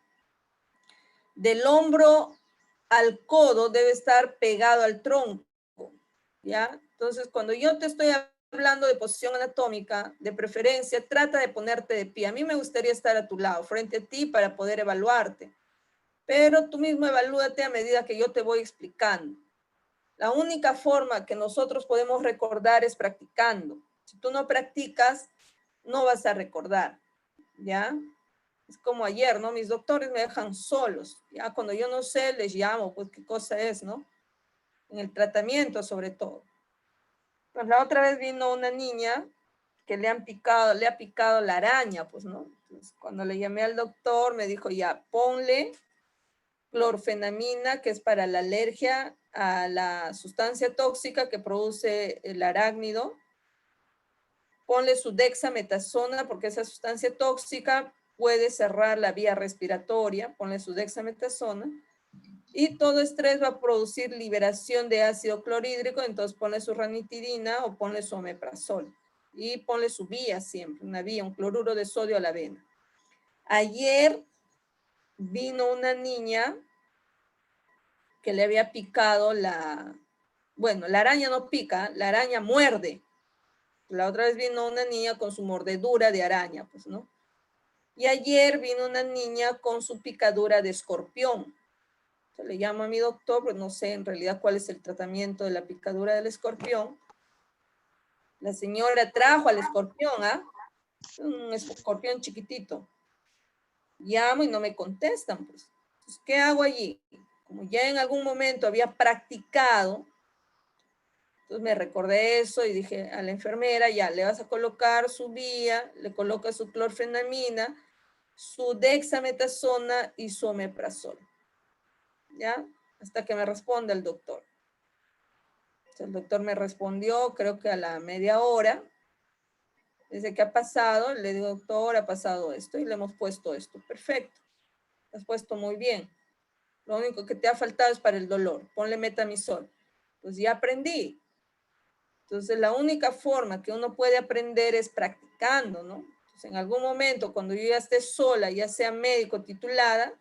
Speaker 2: Del hombro al codo debe estar pegado al tronco. ¿Ya? Entonces, cuando yo te estoy hablando de posición anatómica, de preferencia, trata de ponerte de pie. A mí me gustaría estar a tu lado, frente a ti, para poder evaluarte. Pero tú mismo evalúate a medida que yo te voy explicando. La única forma que nosotros podemos recordar es practicando. Si tú no practicas, no vas a recordar, ¿ya? Es como ayer, ¿no? Mis doctores me dejan solos, ¿ya? Cuando yo no sé, les llamo, pues qué cosa es, ¿no? En el tratamiento, sobre todo. Pues la otra vez vino una niña que le ha picado la araña, pues, ¿no? Entonces, cuando le llamé al doctor, me dijo, ya, ponle clorfenamina, que es para la alergia a la sustancia tóxica que produce el arácnido. Ponle su dexametasona, porque esa sustancia tóxica puede cerrar la vía respiratoria. Ponle su dexametasona. Y todo estrés va a producir liberación de ácido clorhídrico, entonces ponle su ranitidina o ponle su omeprazol. Y ponle su vía siempre, una vía, un cloruro de sodio a la vena. Ayer vino una niña que le había picado bueno, la araña no pica, la araña muerde. La otra vez vino una niña con su mordedura de araña, pues, ¿no? Y ayer vino una niña con su picadura de escorpión. Se le llama a mi doctor, pero no sé en realidad cuál es el tratamiento de la picadura del escorpión. La señora trajo al escorpión, ¿ah? Un escorpión chiquitito. Llamo y no me contestan, pues. Entonces, ¿qué hago allí? Como ya en algún momento había practicado, entonces me recordé eso y dije a la enfermera, ya, le vas a colocar su vía, le coloca su clorfenamina, su dexametasona y su omeprazol. ¿Ya? Hasta que me responde el doctor. Entonces, el doctor me respondió, creo que a la media hora. Dice que ha pasado, le digo, doctor, ha pasado esto y le hemos puesto esto. Perfecto. Lo has puesto muy bien. Lo único que te ha faltado es para el dolor. Ponle metamisol. Pues ya aprendí. Entonces, la única forma que uno puede aprender es practicando, ¿no? Entonces, en algún momento, cuando yo ya esté sola, ya sea médico titulada,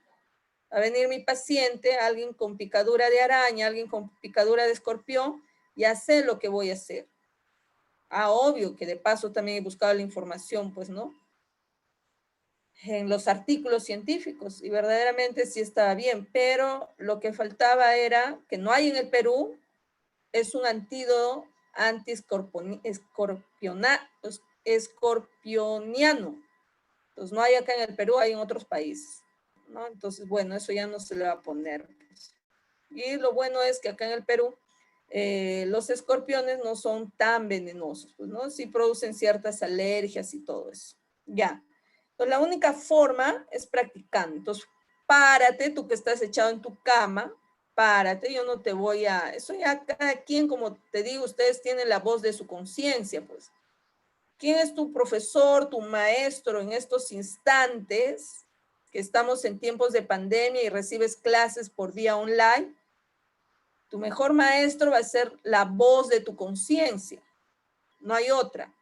Speaker 2: va a venir mi paciente, alguien con picadura de araña, alguien con picadura de escorpión, ya sé lo que voy a hacer. Ah, obvio que de paso también he buscado la información, pues, ¿no? En los artículos científicos, y verdaderamente sí estaba bien, pero lo que faltaba era, que no hay en el Perú, es un antídoto escorpioniano. Entonces no hay acá en el Perú, hay en otros países, ¿no? Entonces, bueno, eso ya no se le va a poner, pues. Y lo bueno es que acá en el Perú los escorpiones no son tan venenosos, pues, ¿no? Sí producen ciertas alergias y todo eso. Ya. Entonces, la única forma es practicando. Entonces, párate, tú que estás echado en tu cama, párate, yo no te voy a... Eso ya cada quien, como te digo, ustedes tienen la voz de su conciencia, pues. ¿Quién es tu profesor, tu maestro en estos instantes que estamos en tiempos de pandemia y recibes clases por vía online? Tu mejor maestro va a ser la voz de tu conciencia. No hay otra.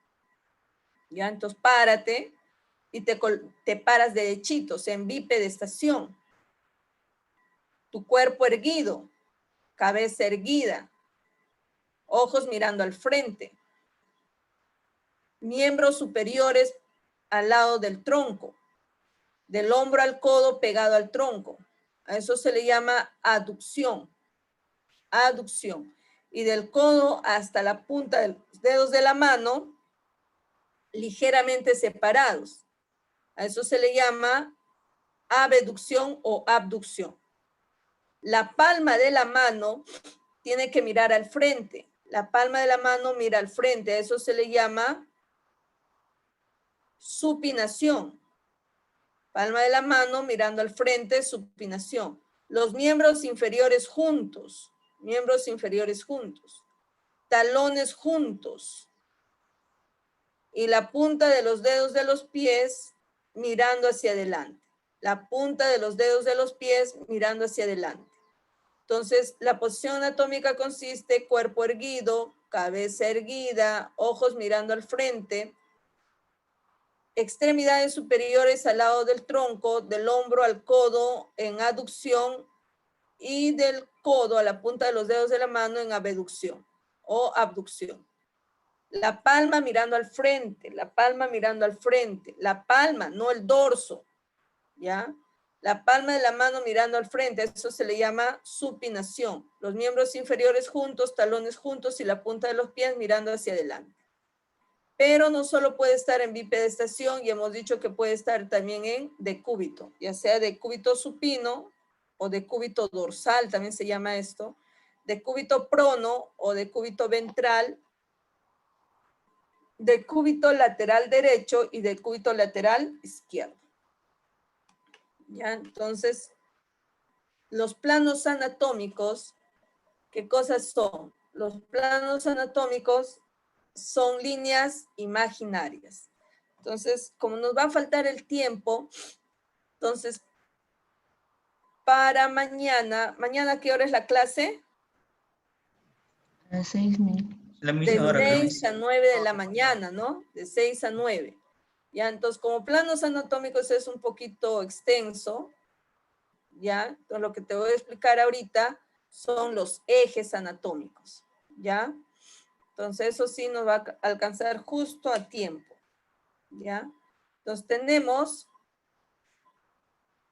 Speaker 2: ¿Ya? Entonces, párate y te paras derechito, o sea, en bipedestación. Tu cuerpo erguido, cabeza erguida, ojos mirando al frente, miembros superiores al lado del tronco, del hombro al codo pegado al tronco. A eso se le llama aducción. Aducción. Y del codo hasta la punta de los dedos de la mano, ligeramente separados. A eso se le llama abducción o abducción. La palma de la mano tiene que mirar al frente. La palma de la mano mira al frente. A eso se le llama supinación. Palma de la mano mirando al frente, supinación. Los miembros inferiores juntos. Miembros inferiores juntos. Talones juntos. Y la punta de los dedos de los pies mirando hacia adelante. La punta de los dedos de los pies mirando hacia adelante. Entonces, la posición anatómica consiste cuerpo erguido, cabeza erguida, ojos mirando al frente, extremidades superiores al lado del tronco, del hombro al codo en aducción y del codo a la punta de los dedos de la mano en abducción o abducción. La palma mirando al frente, la palma mirando al frente, la palma, no el dorso, ¿ya? La palma de la mano mirando al frente, eso se le llama supinación. Los miembros inferiores juntos, talones juntos y la punta de los pies mirando hacia adelante. Pero no solo puede estar en bipedestación, y hemos dicho que puede estar también en decúbito, ya sea decúbito supino o decúbito dorsal, también se llama esto, decúbito prono o decúbito ventral, decúbito lateral derecho y decúbito lateral izquierdo. Ya, entonces, los planos anatómicos, ¿qué cosas son? Los planos anatómicos son líneas imaginarias. Entonces, como nos va a faltar el tiempo, entonces, para mañana, ¿mañana qué hora es la clase?
Speaker 4: A las 6:00.
Speaker 8: La
Speaker 2: De
Speaker 8: misma hora, creo.
Speaker 2: 6 a 9 de la mañana, ¿no? De 6 a 9. Ya, entonces, como planos anatómicos es un poquito extenso, ¿ya? Entonces, lo que te voy a explicar ahorita son los ejes anatómicos, ¿ya? Entonces, eso sí nos va a alcanzar justo a tiempo, ¿ya? Entonces, tenemos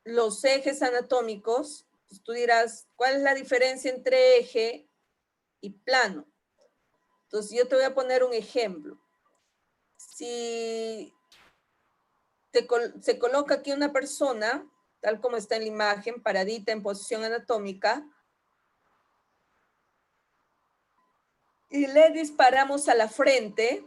Speaker 2: los ejes anatómicos. Entonces, tú dirás, ¿cuál es la diferencia entre eje y plano? Entonces, yo te voy a poner un ejemplo. Si se coloca aquí una persona, tal como está en la imagen, paradita en posición anatómica, y le disparamos a la frente,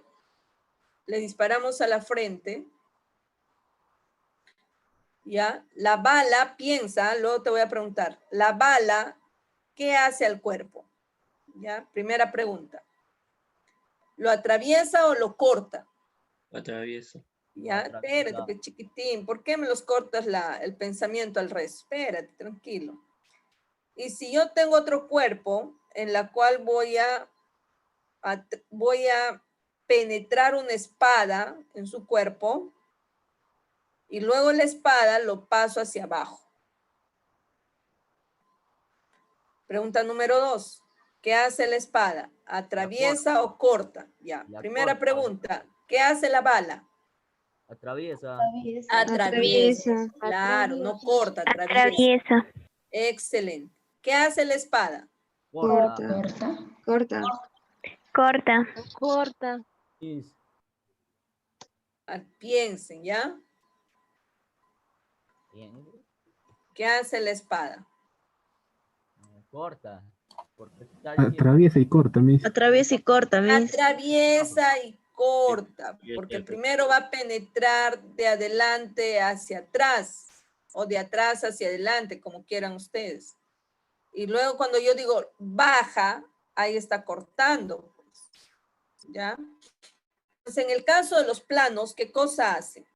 Speaker 2: ¿ya? La bala, piensa, luego te voy a preguntar, la bala, ¿qué hace al cuerpo? ¿Ya? Primera pregunta. ¿Lo atraviesa o lo corta?
Speaker 8: Atravieso.
Speaker 2: Ya, espérate, pues, chiquitín. ¿Por qué me los cortas el pensamiento al revés? Espérate, tranquilo. Y si yo tengo otro cuerpo en la cual voy a penetrar una espada en su cuerpo y luego la espada lo paso hacia abajo. Pregunta número 2. ¿Qué hace la espada? ¿Atraviesa o corta? Ya. Primera pregunta. ¿Qué hace la bala?
Speaker 9: Atraviesa.
Speaker 2: Atraviesa. Claro, no corta, atraviesa. Excelente. ¿Qué hace la espada?
Speaker 9: Corta.
Speaker 5: Corta.
Speaker 2: Piensen, ¿ya?
Speaker 9: Bien.
Speaker 2: ¿Qué hace la espada?
Speaker 9: Corta. Porque está
Speaker 7: Atraviesa y corta, Miss.
Speaker 5: Atraviesa y corta, Miss.
Speaker 2: Atraviesa y corta, porque primero va a penetrar de adelante hacia atrás o de atrás hacia adelante, como quieran ustedes. Y luego cuando yo digo baja, ahí está cortando. ¿Ya? Entonces, en el caso de los planos, ¿qué cosa hacen?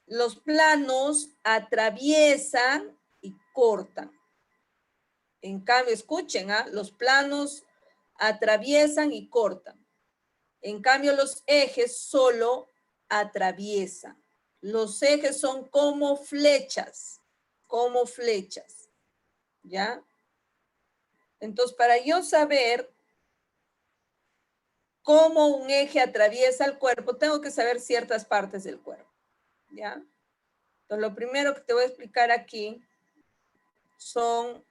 Speaker 2: Los planos atraviesan y cortan. En cambio, escuchen, los planos atraviesan y cortan. En cambio, los ejes solo atraviesan. Los ejes son como flechas, ¿ya? Entonces, para yo saber cómo un eje atraviesa el cuerpo, tengo que saber ciertas partes del cuerpo, ¿ya? Entonces, lo primero que te voy a explicar aquí son...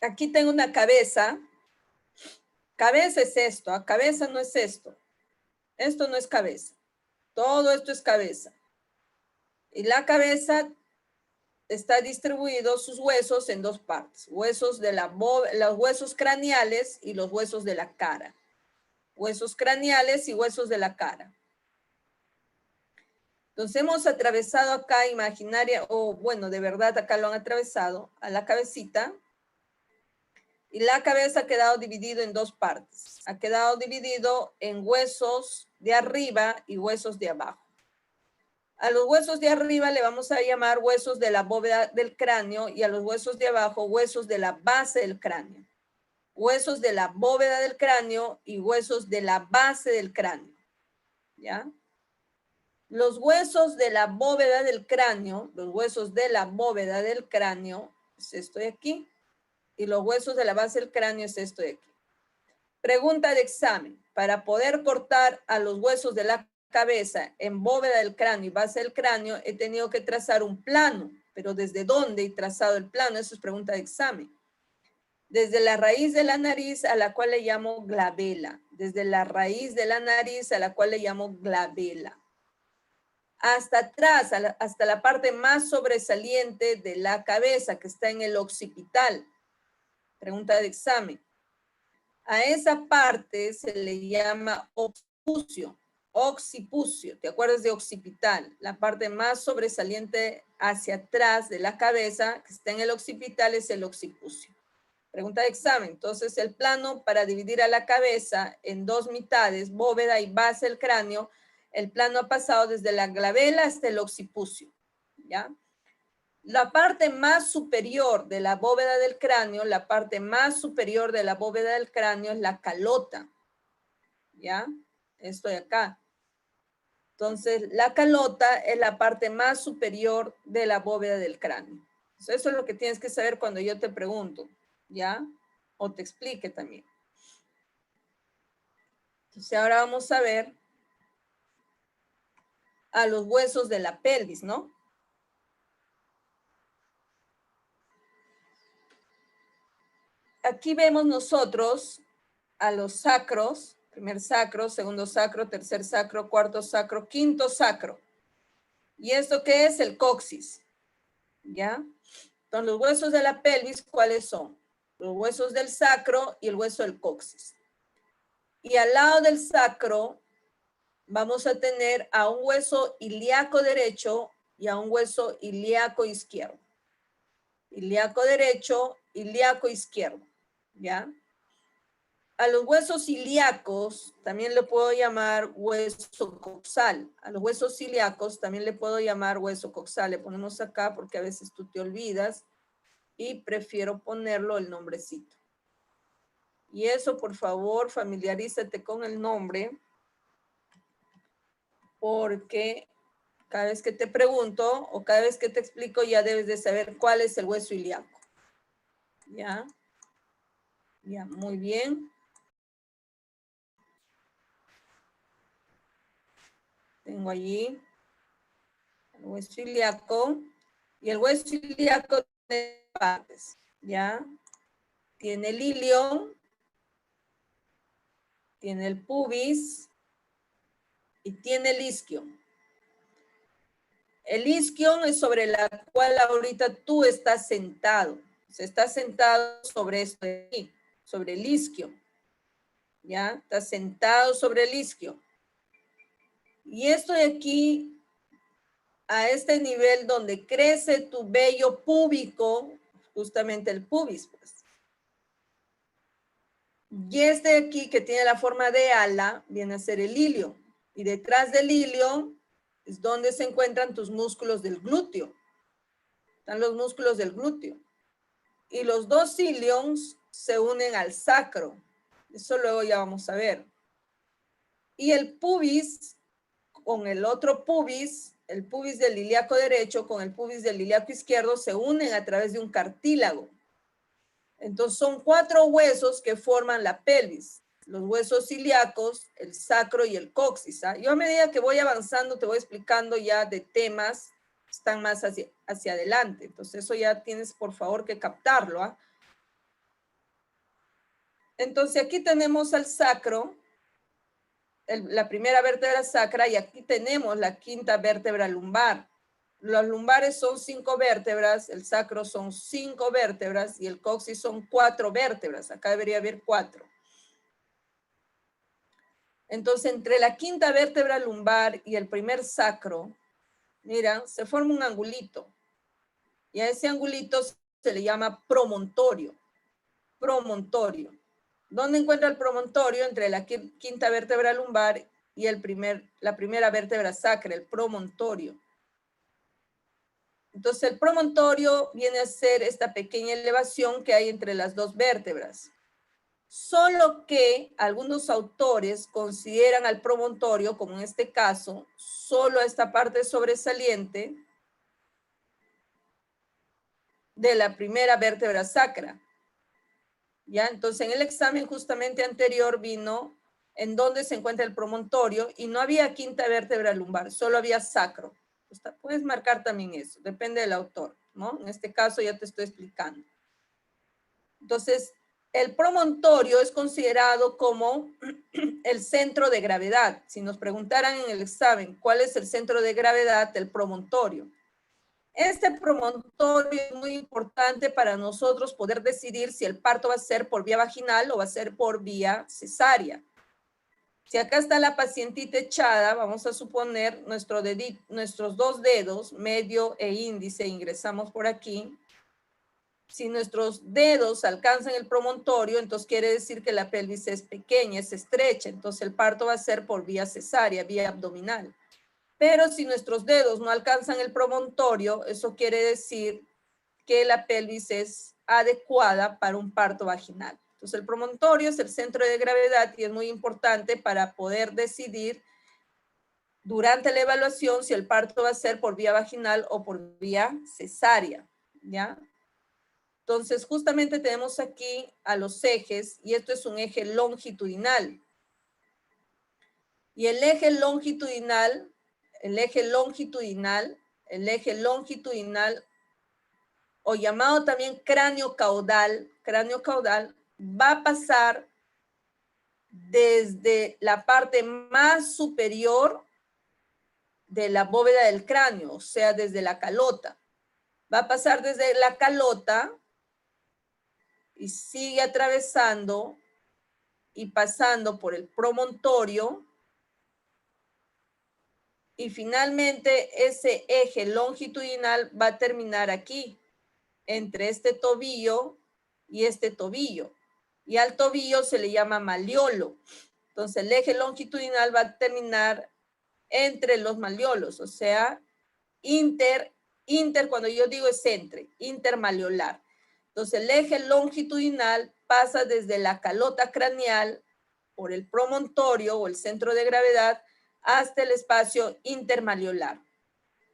Speaker 2: Aquí tengo una cabeza. Cabeza es esto, cabeza no es esto. Esto no es cabeza. Todo esto es cabeza. Y la cabeza está distribuido sus huesos en dos partes. Huesos de los huesos craneales y los huesos de la cara. Huesos craneales y huesos de la cara. Entonces hemos atravesado acá imaginaria, o bueno, de verdad acá lo han atravesado, a la cabecita. Y la cabeza ha quedado dividido en dos partes. Ha quedado dividido en huesos de arriba y huesos de abajo. A los huesos de arriba le vamos a llamar huesos de la bóveda del cráneo y a los huesos de abajo huesos de la base del cráneo. Huesos de la bóveda del cráneo y huesos de la base del cráneo. ¿Ya? Los huesos de la bóveda del cráneo, es esto de aquí. Y los huesos de la base del cráneo es esto de aquí. Pregunta de examen. Para poder cortar a los huesos de la cabeza en bóveda del cráneo y base del cráneo, he tenido que trazar un plano. Pero ¿desde dónde he trazado el plano? Eso es pregunta de examen. Desde la raíz de la nariz, a la cual le llamo glabela. Desde la raíz de la nariz, a la cual le llamo glabela. Hasta atrás, hasta la parte más sobresaliente de la cabeza, que está en el occipital. Pregunta de examen. A esa parte se le llama occipucio. ¿Te acuerdas de occipital? La parte más sobresaliente hacia atrás de la cabeza, que está en el occipital, es el occipucio. Pregunta de examen. Entonces, el plano para dividir a la cabeza en dos mitades, bóveda y base del cráneo, el plano ha pasado desde la glabela hasta el occipucio. ¿Ya? La parte más superior de la bóveda del cráneo, es la calota. ¿Ya? Esto de acá. Entonces, la calota es la parte más superior de la bóveda del cráneo. Entonces, eso es lo que tienes que saber cuando yo te pregunto. ¿Ya? O te explique también. Entonces, ahora vamos a ver a los huesos de la pelvis, ¿no? Aquí vemos nosotros a los sacros, primer sacro, segundo sacro, tercer sacro, cuarto sacro, quinto sacro. ¿Y esto qué es? El coxis. ¿Ya? Entonces, los huesos de la pelvis, ¿cuáles son? Los huesos del sacro y el hueso del coxis. Y al lado del sacro vamos a tener a un hueso ilíaco derecho y a un hueso ilíaco izquierdo. Ilíaco derecho, ilíaco izquierdo. ¿Ya? A los huesos ilíacos también le puedo llamar hueso coxal. A los huesos ilíacos también le puedo llamar hueso coxal. Le ponemos acá porque a veces tú te olvidas y prefiero ponerlo el nombrecito. Y eso, por favor, familiarízate con el nombre porque cada vez que te pregunto o cada vez que te explico ya debes de saber cuál es el hueso ilíaco. ¿Ya? Ya, muy bien. Tengo allí el hueso ilíaco. Y el hueso ilíaco tiene partes, ¿ya? Tiene el ilion, tiene el pubis y tiene el isquion. El isquion es sobre la cual ahorita tú estás sentado. Se está sentado sobre esto de aquí, sobre el isquion. ¿Ya? Estás sentado sobre el isquion. Y esto de aquí, a este nivel donde crece tu vello púbico, justamente el pubis, pues. Y este de aquí, que tiene la forma de ala, viene a ser el ilion. Y detrás del ilion es donde se encuentran tus músculos del glúteo. Están los músculos del glúteo. Y los dos ilions se unen al sacro. Eso luego ya vamos a ver. Y el pubis con el otro pubis, el pubis del ilíaco derecho con el pubis del ilíaco izquierdo se unen a través de un cartílago. Entonces son 4 huesos que forman la pelvis. Los huesos ilíacos, el sacro y el coxis. ¿Ah? Yo a medida que voy avanzando te voy explicando ya de temas que están más hacia adelante. Entonces eso ya tienes por favor que captarlo. ¿Ah? Entonces aquí tenemos al sacro, la primera vértebra sacra, y aquí tenemos la quinta vértebra lumbar. Los lumbares son 5 vértebras, el sacro son 5 vértebras y el coxis son 4 vértebras. Acá debería haber 4. Entonces, entre la quinta vértebra lumbar y el primer sacro, mira, se forma un angulito. Y a ese angulito se le llama promontorio. Promontorio. ¿Dónde encuentra el promontorio? Entre la quinta vértebra lumbar y la primera vértebra sacra, el promontorio. Entonces, el promontorio viene a ser esta pequeña elevación que hay entre las 2 vértebras. Solo que algunos autores consideran al promontorio, como en este caso, solo esta parte sobresaliente de la primera vértebra sacra. ¿Ya? Entonces, en el examen justamente anterior vino en donde se encuentra el promontorio y no había quinta vértebra lumbar, solo había sacro. Puedes marcar también eso, depende del autor, ¿no? En este caso ya te estoy explicando. Entonces, el promontorio es considerado como el centro de gravedad. Si nos preguntaran en el examen cuál es el centro de gravedad del promontorio. Este promontorio es muy importante para nosotros poder decidir si el parto va a ser por vía vaginal o va a ser por vía cesárea. Si acá está la pacientita echada, vamos a suponer nuestros 2 dedos, medio e índice, ingresamos por aquí. Si nuestros dedos alcanzan el promontorio, entonces quiere decir que la pelvis es pequeña, es estrecha, entonces el parto va a ser por vía cesárea, vía abdominal. Pero si nuestros dedos no alcanzan el promontorio, eso quiere decir que la pelvis es adecuada para un parto vaginal. Entonces el promontorio es el centro de gravedad y es muy importante para poder decidir durante la evaluación si el parto va a ser por vía vaginal o por vía cesárea, ¿ya? Entonces justamente tenemos aquí a los ejes y esto es un eje longitudinal. Y el eje longitudinal, o llamado también cráneo caudal, va a pasar desde la parte más superior de la bóveda del cráneo, o sea, desde la calota. Va a pasar desde la calota y sigue atravesando y pasando por el promontorio. Y finalmente ese eje longitudinal va a terminar aquí, entre este tobillo y este tobillo. y al tobillo se le llama malleolo. Entonces el eje longitudinal va a terminar entre los malleolos, o sea, inter cuando yo digo es intermalleolar. Entonces el eje longitudinal pasa desde la calota craneal por el promontorio o el centro de gravedad hasta el espacio intermalleolar,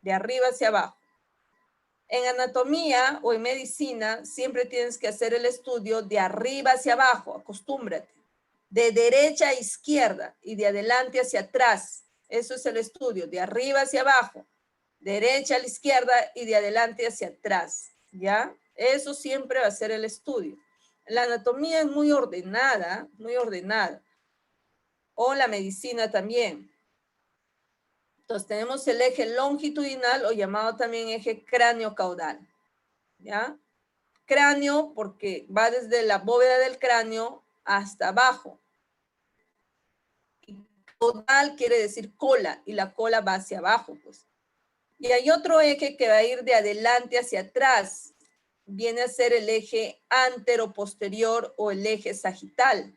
Speaker 2: de arriba hacia abajo. En anatomía o en medicina siempre tienes que hacer el estudio de arriba hacia abajo, acostúmbrate. De derecha a izquierda y de adelante hacia atrás. Eso es el estudio, de arriba hacia abajo, derecha a la izquierda y de adelante hacia atrás, ¿ya? Eso siempre va a ser el estudio. La anatomía es muy ordenada, muy ordenada. O la medicina también. Entonces tenemos el eje longitudinal o llamado también eje cráneo-caudal, ¿ya? Cráneo porque va desde la bóveda del cráneo hasta abajo. Y caudal quiere decir cola y la cola va hacia abajo, pues. Y hay otro eje que va a ir de adelante hacia atrás. Viene a ser el eje antero-posterior o el eje sagital.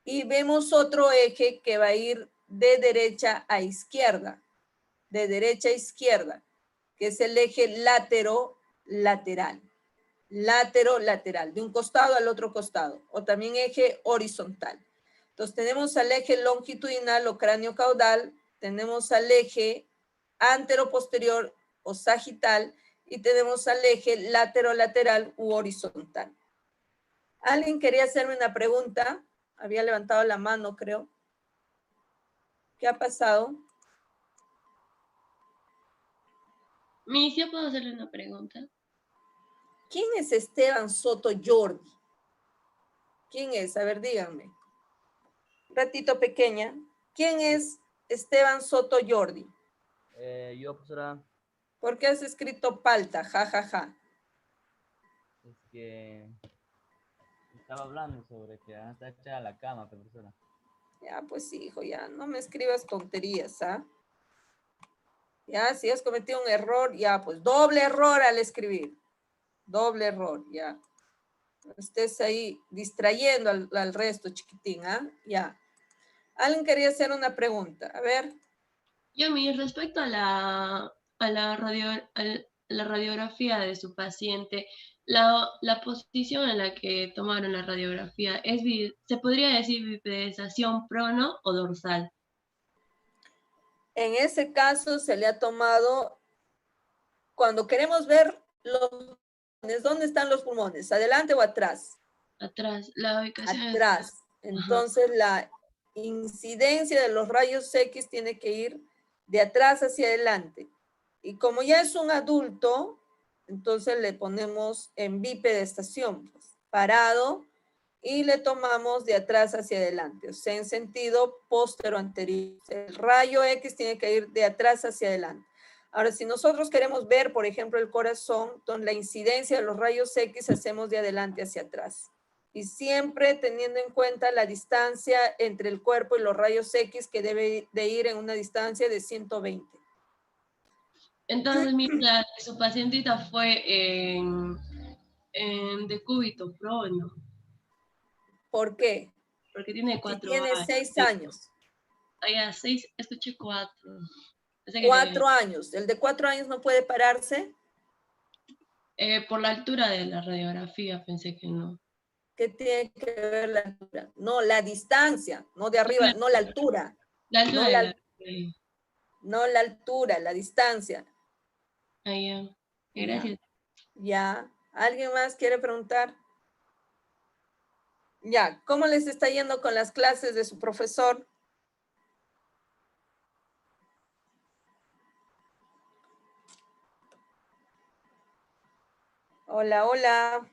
Speaker 2: Y vemos otro eje que va a ir de derecha a izquierda. De derecha a izquierda, que es el eje látero-lateral. Látero-lateral, de un costado al otro costado. O también eje horizontal. Entonces tenemos al eje longitudinal o cráneo-caudal. Tenemos al eje antero-posterior o sagital y tenemos al eje látero-lateral u horizontal. ¿Alguien quería hacerme una pregunta? Había levantado la mano, creo. ¿Qué ha pasado?
Speaker 6: Miss, ¿yo puedo hacerle una pregunta?
Speaker 2: ¿Quién es Esteban Soto Jordi? ¿Quién es? A ver, díganme. Un ratito pequeña. ¿Quién es Esteban Soto Jordi?
Speaker 9: Yo, profesora,
Speaker 2: ¿Por qué has escrito palta? Ja, ja, ja.
Speaker 9: es que estaba hablando sobre que está hecha la cama, profesora.
Speaker 2: Ya, pues hijo, ya, no me escribas tonterías, ¿ah? Ya, si has cometido un error, ya, pues doble error al escribir. Doble error, ya. No estés ahí distrayendo al resto, chiquitín, ¿ah? Ya. Alguien quería hacer una pregunta. A ver.
Speaker 6: Yo, Miss, respecto a la radiografía de su paciente, la posición en la que tomaron la radiografía, ¿se podría decir bipedización prono o dorsal?
Speaker 2: En ese caso se le ha tomado, cuando queremos ver los pulmones, ¿dónde están los pulmones? ¿Adelante o atrás?
Speaker 6: Atrás, la ubicación es...
Speaker 2: Atrás. Entonces la incidencia de los rayos X tiene que ir de atrás hacia adelante. Y como ya es un adulto, entonces le ponemos en bipedestación, pues, parado, y le tomamos de atrás hacia adelante, o sea, en sentido postero-anterior. El rayo X tiene que ir de atrás hacia adelante. Ahora, si nosotros queremos ver, por ejemplo, el corazón, entonces la incidencia de los rayos X hacemos de adelante hacia atrás. Y siempre teniendo en cuenta la distancia entre el cuerpo y los rayos X, que debe de ir en una distancia de 120.
Speaker 6: Entonces, mira, su pacientita fue en decúbito prono,
Speaker 2: ¿Por qué?
Speaker 6: porque tiene
Speaker 2: Si
Speaker 6: 4
Speaker 2: tiene
Speaker 6: años.
Speaker 2: 6 años.
Speaker 6: Ah, ya, 6, escuché 4.
Speaker 2: 4 años. ¿El de 4 años no puede pararse?
Speaker 6: Por la altura de la radiografía pensé que no.
Speaker 2: ¿Qué tiene que ver la altura? No, la distancia, no de arriba, no la altura.
Speaker 6: La altura
Speaker 2: No
Speaker 6: de
Speaker 2: la,
Speaker 6: la...
Speaker 2: no la altura, la distancia.
Speaker 6: Ah, ya. Gracias.
Speaker 2: Ya. ¿Alguien más quiere preguntar? Ya. ¿Cómo les está yendo con las clases de su profesor? Hola, hola.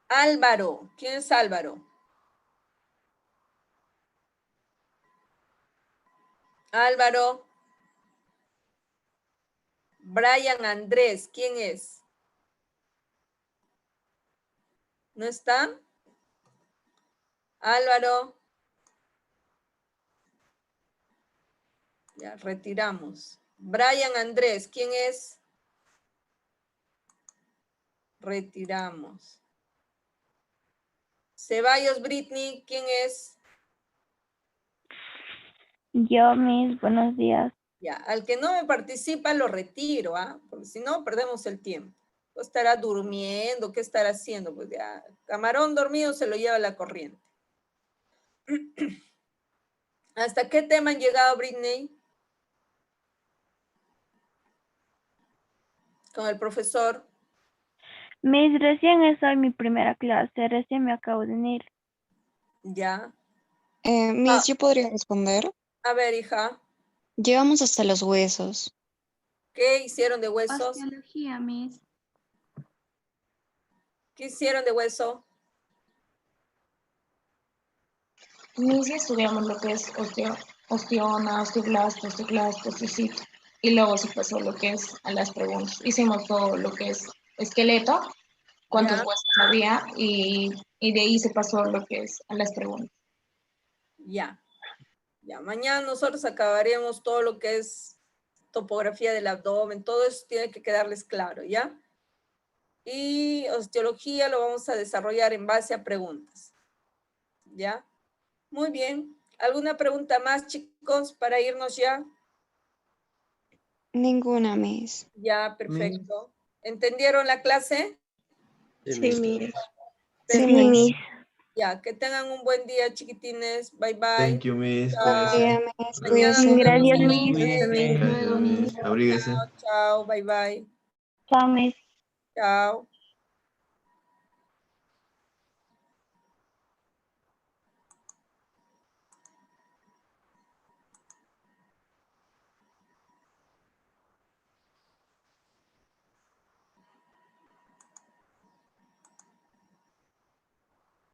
Speaker 2: Álvaro. ¿Quién es Álvaro? Álvaro. Brian Andrés. ¿Quién es? ¿No está? Álvaro. Ya, retiramos. Brian Andrés, ¿quién es? Retiramos. Ceballos Britney, ¿quién es?
Speaker 5: Yo, Miss, buenos días.
Speaker 2: Ya, al que no me participa lo retiro, ¿ah? Porque si no, perdemos el tiempo. ¿O estará durmiendo? ¿Qué estará haciendo? Pues ya, camarón dormido se lo lleva la corriente. ¿Hasta qué tema han llegado, Britney? Con el profesor.
Speaker 5: Miss, recién es hoy mi primera clase, recién me acabo de unir.
Speaker 2: Ya.
Speaker 8: Miss, ¿yo podría responder?
Speaker 2: A ver, hija,
Speaker 8: Llevamos hasta los huesos.
Speaker 2: ¿qué hicieron de huesos?
Speaker 10: Osteología, Miss.
Speaker 2: ¿Qué hicieron de hueso?
Speaker 4: Miss, ya estudiamos lo que es osteoma, osteoblasto, osteoclasto, osteocito. Y luego se pasó lo que es a las preguntas. Hicimos todo lo que es esqueleto, cuántos
Speaker 2: Ya.
Speaker 4: huesos había, y de ahí se pasó lo que es a las preguntas.
Speaker 2: Ya. Ya, mañana nosotros acabaremos todo lo que es topografía del abdomen, todo eso tiene que quedarles claro, ¿ya? Y osteología lo vamos a desarrollar en base a preguntas, ¿ya? Muy bien. ¿Alguna pregunta más, chicos, para irnos ya?
Speaker 8: Ninguna, Miss.
Speaker 2: Ya, perfecto. ¿Entendieron la clase?
Speaker 1: Sí,
Speaker 10: Sí,
Speaker 1: Miss.
Speaker 10: Miss.
Speaker 8: Sí,
Speaker 2: Perfecto.
Speaker 8: Miss.
Speaker 2: Ya, que tengan un buen día, chiquitines. Bye, bye.
Speaker 1: Thank you, Miss.
Speaker 2: Chao.
Speaker 8: Buen
Speaker 1: Cuídese.
Speaker 8: día, Miss.
Speaker 2: Mañana
Speaker 8: Cuídese.
Speaker 2: nos vemos
Speaker 5: Gracias,
Speaker 2: en
Speaker 5: Miss.
Speaker 2: inglés.
Speaker 10: Miss.
Speaker 1: Gracias, Miss. Abríguese.
Speaker 2: Chao, chao, bye, bye.
Speaker 5: Chao, Miss.
Speaker 2: Chao.